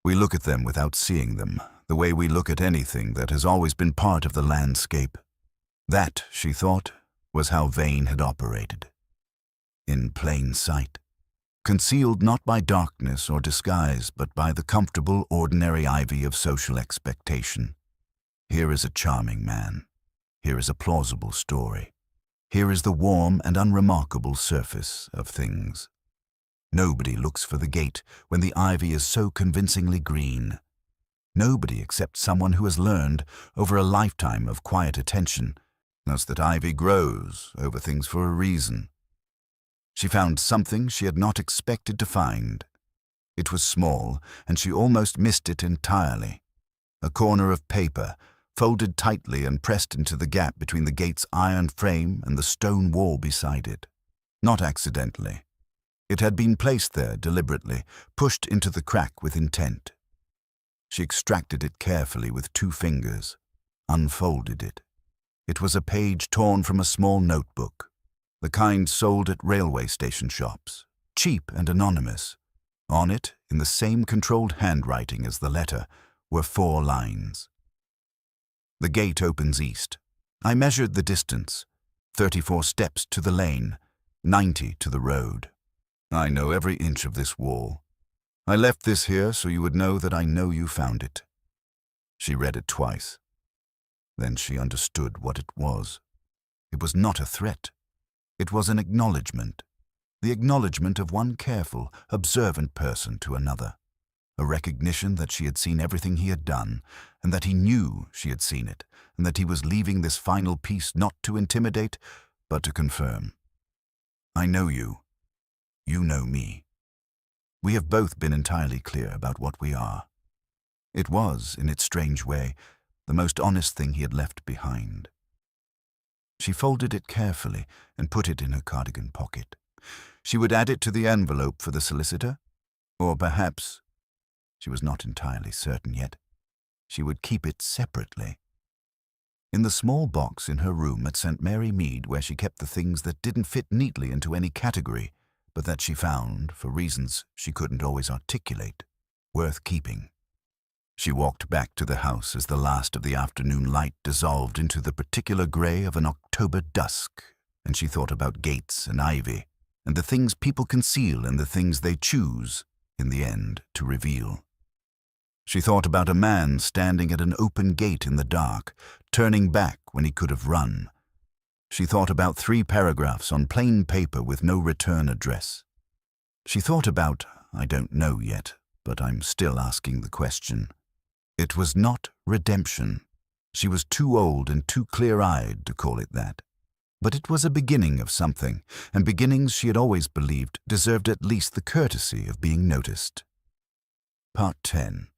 We look at them without seeing them, the way we look at anything that has always been part of the landscape. That, she thought, was how Vane had operated. In plain sight. Concealed not by darkness or disguise, but by the comfortable, ordinary ivy of social expectation. Here is a charming man. Here is a plausible story. Here is the warm and unremarkable surface of things. Nobody looks for the gate when the ivy is so convincingly green. Nobody except someone who has learned, over a lifetime of quiet attention, knows that ivy grows over things for a reason. She found something she had not expected to find. It was small, and she almost missed it entirely. A corner of paper, folded tightly and pressed into the gap between the gate's iron frame and the stone wall beside it. Not accidentally. It had been placed there deliberately, pushed into the crack with intent. She extracted it carefully with 2 fingers, unfolded it. It was a page torn from a small notebook. The kind sold at railway station shops, cheap and anonymous. On it, in the same controlled handwriting as the letter, were 4 lines. "The gate opens east. I measured the distance, 34 steps to the lane, 90 to the road. I know every inch of this wall. I left this here so you would know that I know you found it." She read it twice. Then she understood what it was. It was not a threat. It was an acknowledgement, the acknowledgement of one careful, observant person to another, a recognition that she had seen everything he had done, and that he knew she had seen it, and that he was leaving this final piece not to intimidate, but to confirm. "I know you. You know me. We have both been entirely clear about what we are." It was, in its strange way, the most honest thing he had left behind. She folded it carefully and put it in her cardigan pocket. She would add it to the envelope for the solicitor, or perhaps She was not entirely certain yet. She would keep it separately. In the small box in her room at St. Mary Mead, where she kept the things that didn't fit neatly into any category, but that she found, for reasons she couldn't always articulate, worth keeping. She walked back to the house as the last of the afternoon light dissolved into the particular grey of an October dusk, and she thought about gates and ivy, and the things people conceal and the things they choose, in the end, to reveal. She thought about a man standing at an open gate in the dark, turning back when he could have run. She thought about 3 paragraphs on plain paper with no return address. She thought about, I don't know yet, but I'm still asking the question. It was not redemption. She was too old and too clear-eyed to call it that. But it was a beginning of something, and beginnings she had always believed deserved at least the courtesy of being noticed. Part 10.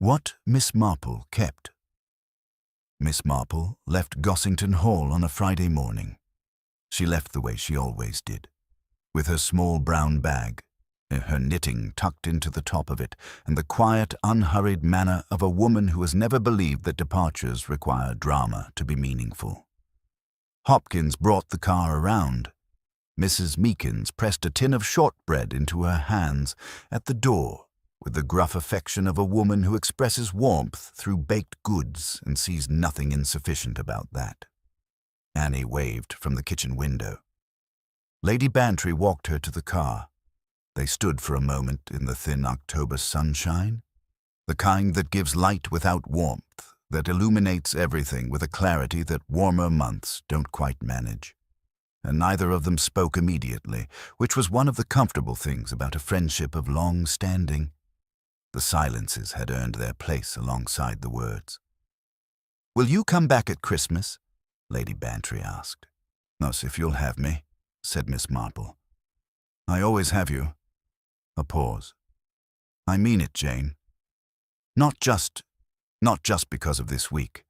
What Miss Marple kept. Miss Marple left Gossington Hall on a Friday morning. She left the way she always did, with her small brown bag, her knitting tucked into the top of it, and the quiet, unhurried manner of a woman who has never believed that departures require drama to be meaningful. Hopkins brought the car around. Mrs. Meekins pressed a tin of shortbread into her hands at the door with the gruff affection of a woman who expresses warmth through baked goods and sees nothing insufficient about that. Annie waved from the kitchen window. Lady Bantry walked her to the car. They stood for a moment in the thin October sunshine, the kind that gives light without warmth, that illuminates everything with a clarity that warmer months don't quite manage. And neither of them spoke immediately, which was one of the comfortable things about a friendship of long standing. The silences had earned their place alongside the words. "Will you come back at Christmas?" Lady Bantry asked. "Yes, if you'll have me," said Miss Marple. "I always have you." A pause. "I mean it, Jane. Not just because of this week.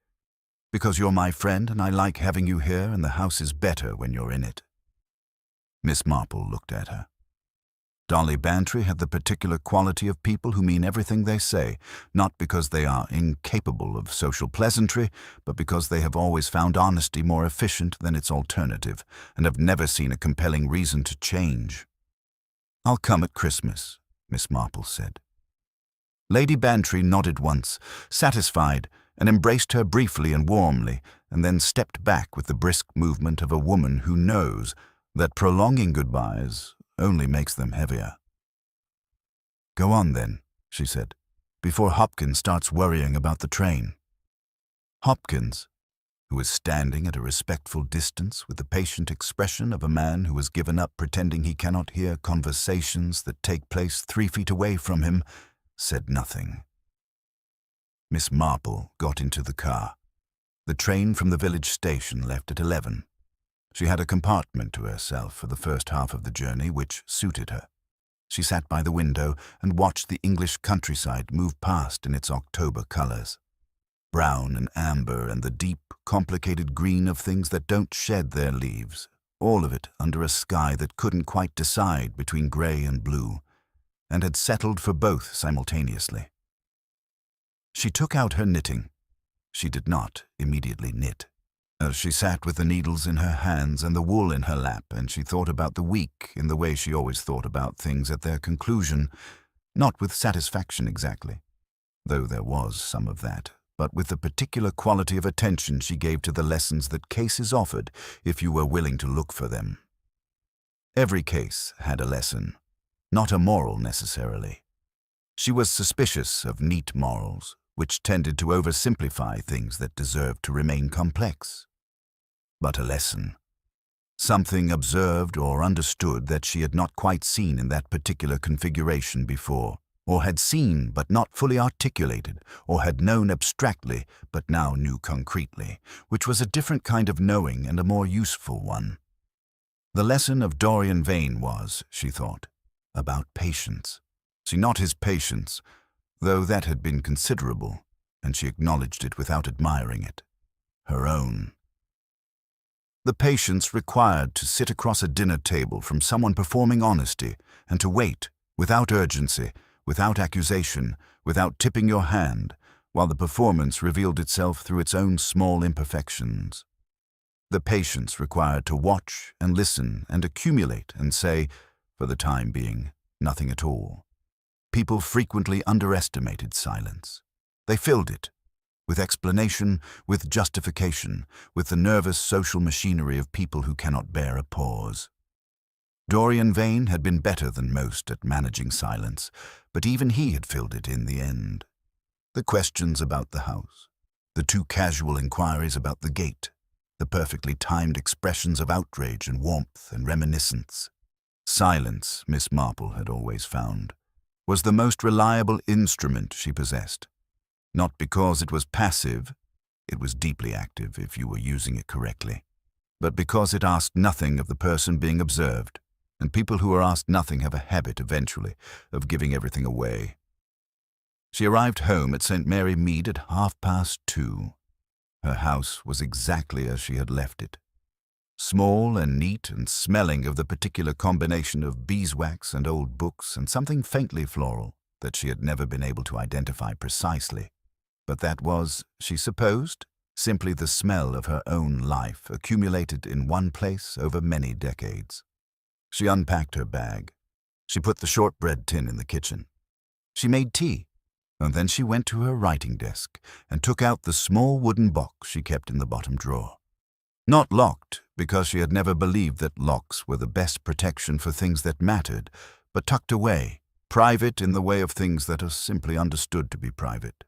Because you're my friend and I like having you here and the house is better when you're in it." Miss Marple looked at her. Dolly Bantry had the particular quality of people who mean everything they say, not because they are incapable of social pleasantry, but because they have always found honesty more efficient than its alternative, and have never seen a compelling reason to change. "I'll come at Christmas," Miss Marple said. Lady Bantry nodded once, satisfied, and embraced her briefly and warmly, and then stepped back with the brisk movement of a woman who knows that prolonging goodbyes only makes them heavier. "Go on, then," she said, "before Hopkins starts worrying about the train." Hopkins, who was standing at a respectful distance with the patient expression of a man who has given up pretending he cannot hear conversations that take place 3 feet away from him, said nothing. Miss Marple got into the car. The train from the village station left at 11. She had a compartment to herself for the first half of the journey, which suited her. She sat by the window and watched the English countryside move past in its October colors. Brown and amber and the deep, complicated green of things that don't shed their leaves, all of it under a sky that couldn't quite decide between gray and blue, and had settled for both simultaneously. She took out her knitting. She did not immediately knit. As she sat with the needles in her hands and the wool in her lap, and she thought about the week in the way she always thought about things at their conclusion, not with satisfaction exactly, though there was some of that, but with the particular quality of attention she gave to the lessons that cases offered if you were willing to look for them. Every case had a lesson, not a moral necessarily. She was suspicious of neat morals, which tended to oversimplify things that deserved to remain complex. But a lesson. Something observed or understood that she had not quite seen in that particular configuration before, or had seen but not fully articulated, or had known abstractly but now knew concretely, which was a different kind of knowing and a more useful one. The lesson of Dorian Vane was, she thought, about patience. See, not his patience, though that had been considerable, and she acknowledged it without admiring it. Her own. The patience required to sit across a dinner table from someone performing honesty, and to wait, without urgency, without accusation, without tipping your hand, while the performance revealed itself through its own small imperfections. The patience required to watch and listen and accumulate and say, for the time being, nothing at all. People frequently underestimated silence. They filled it with explanation, with justification, with the nervous social machinery of people who cannot bear a pause. Dorian Vane had been better than most at managing silence, but even he had filled it in the end. The questions about the house, the too casual inquiries about the gate, the perfectly timed expressions of outrage and warmth and reminiscence. Silence, Miss Marple had always found, was the most reliable instrument she possessed. Not because it was passive, it was deeply active if you were using it correctly, but because it asked nothing of the person being observed, and people who are asked nothing have a habit, eventually, of giving everything away. She arrived home at St. Mary Mead at 2:30. Her house was exactly as she had left it. Small and neat and smelling of the particular combination of beeswax and old books and something faintly floral that she had never been able to identify precisely. But that was, she supposed, simply the smell of her own life accumulated in one place over many decades. She unpacked her bag. She put the shortbread tin in the kitchen. She made tea, and then she went to her writing desk and took out the small wooden box she kept in the bottom drawer. Not locked, because she had never believed that locks were the best protection for things that mattered, but tucked away, private in the way of things that are simply understood to be private.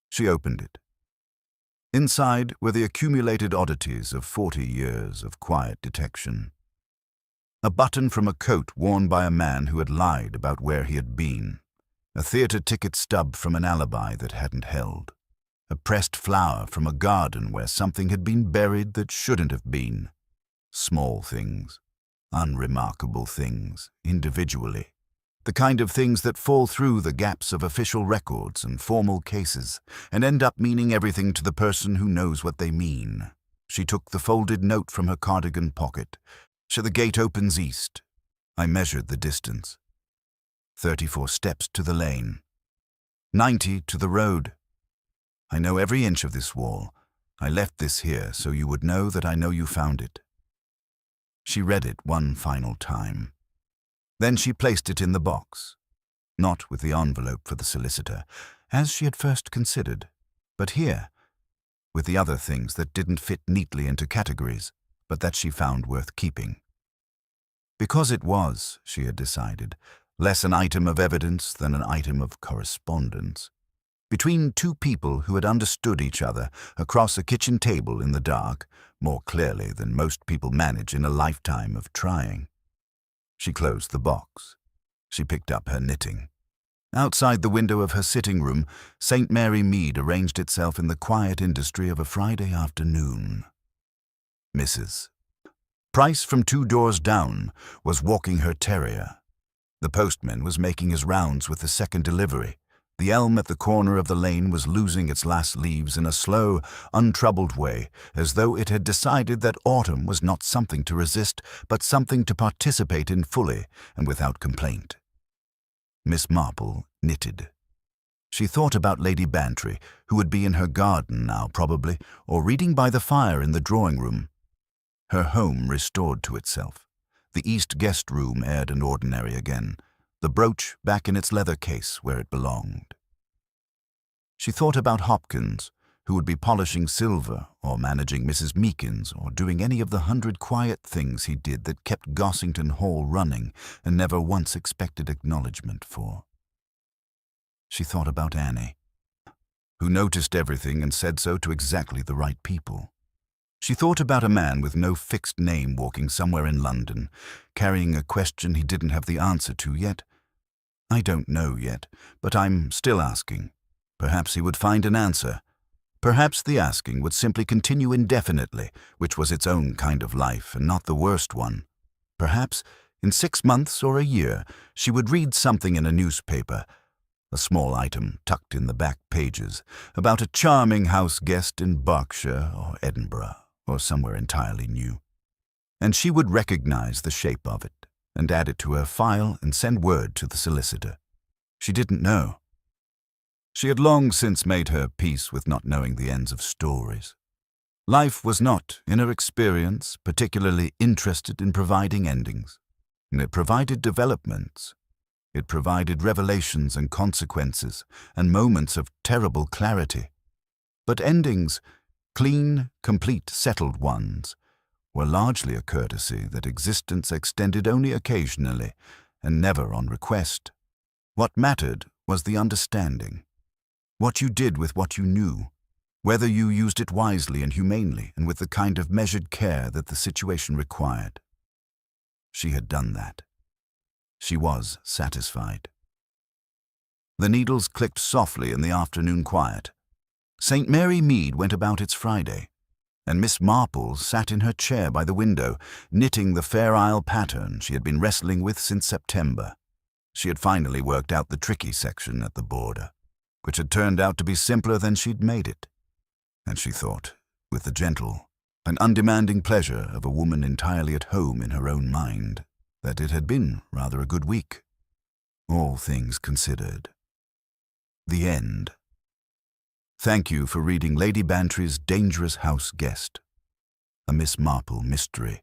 She opened it. Inside were the accumulated oddities of 40 years of quiet detection. A button from a coat worn by a man who had lied about where he had been. A theater ticket stub from an alibi that hadn't held. A pressed flower from a garden where something had been buried that shouldn't have been. Small things, unremarkable things, individually. The kind of things that fall through the gaps of official records and formal cases and end up meaning everything to the person who knows what they mean. She took the folded note from her cardigan pocket. So the gate opens east. I measured the distance. 34 steps to the lane. 90 to the road. I know every inch of this wall. I left this here so you would know that I know you found it. She read it one final time. Then she placed it in the box. Not with the envelope for the solicitor, as she had first considered, but here, with the other things that didn't fit neatly into categories, but that she found worth keeping. Because it was, she had decided, less an item of evidence than an item of correspondence. Between two people who had understood each other across a kitchen table in the dark, more clearly than most people manage in a lifetime of trying. She closed the box. She picked up her knitting. Outside the window of her sitting room, St. Mary Mead arranged itself in the quiet industry of a Friday afternoon. Mrs. Price, from 2 doors down, was walking her terrier. The postman was making his rounds with the second delivery. The elm at the corner of the lane was losing its last leaves in a slow, untroubled way, as though it had decided that autumn was not something to resist, but something to participate in fully and without complaint. Miss Marple knitted. She thought about Lady Bantry, who would be in her garden now probably, or reading by the fire in the drawing-room. Her home restored to itself. The east guest room aired and ordinary again, the brooch back in its leather case where it belonged. She thought about Hopkins, who would be polishing silver or managing Mrs. Meekins or doing any of the 100 quiet things he did that kept Gossington Hall running and never once expected acknowledgement for. She thought about Annie, who noticed everything and said so to exactly the right people. She thought about a man with no fixed name walking somewhere in London, carrying a question he didn't have the answer to yet. I don't know yet, but I'm still asking. Perhaps he would find an answer. Perhaps the asking would simply continue indefinitely, which was its own kind of life and not the worst one. Perhaps, in 6 months or a year, she would read something in a newspaper, a small item tucked in the back pages, about a charming house guest in Berkshire or Edinburgh, or somewhere entirely new. And she would recognize the shape of it, and add it to her file and send word to the solicitor. She didn't know. She had long since made her peace with not knowing the ends of stories. Life was not, in her experience, particularly interested in providing endings. It provided developments. It provided revelations and consequences and moments of terrible clarity. But endings, clean, complete, settled ones, were largely a courtesy that existence extended only occasionally and never on request. What mattered was the understanding. What you did with what you knew, whether you used it wisely and humanely and with the kind of measured care that the situation required. She had done that. She was satisfied. The needles clicked softly in the afternoon quiet. St. Mary Mead went about its Friday, and Miss Marple sat in her chair by the window, knitting the Fair Isle pattern she had been wrestling with since September. She had finally worked out the tricky section at the border, which had turned out to be simpler than she'd made it. And she thought, with the gentle and undemanding pleasure of a woman entirely at home in her own mind, that it had been rather a good week, all things considered. The end. Thank you for reading Lady Bantry's Dangerous House Guest, a Miss Marple mystery.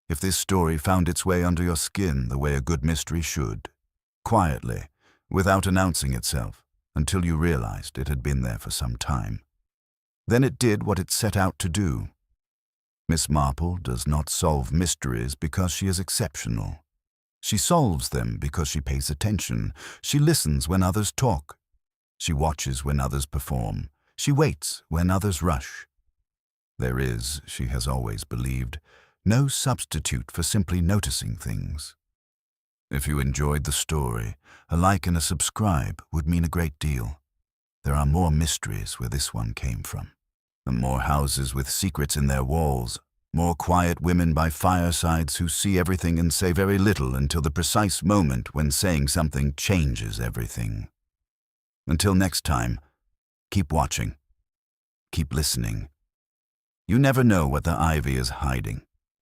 If this story found its way under your skin the way a good mystery should, quietly, without announcing itself, until you realized it had been there for some time, then it did what it set out to do. Miss Marple does not solve mysteries because she is exceptional. She solves them because she pays attention. She listens when others talk. She watches when others perform. She waits when others rush. There is, she has always believed, no substitute for simply noticing things. If you enjoyed the story, a like and a subscribe would mean a great deal. There are more mysteries where this one came from, and more houses with secrets in their walls, more quiet women by firesides who see everything and say very little until the precise moment when saying something changes everything. Until next time, keep watching, keep listening. You never know what the ivy is hiding.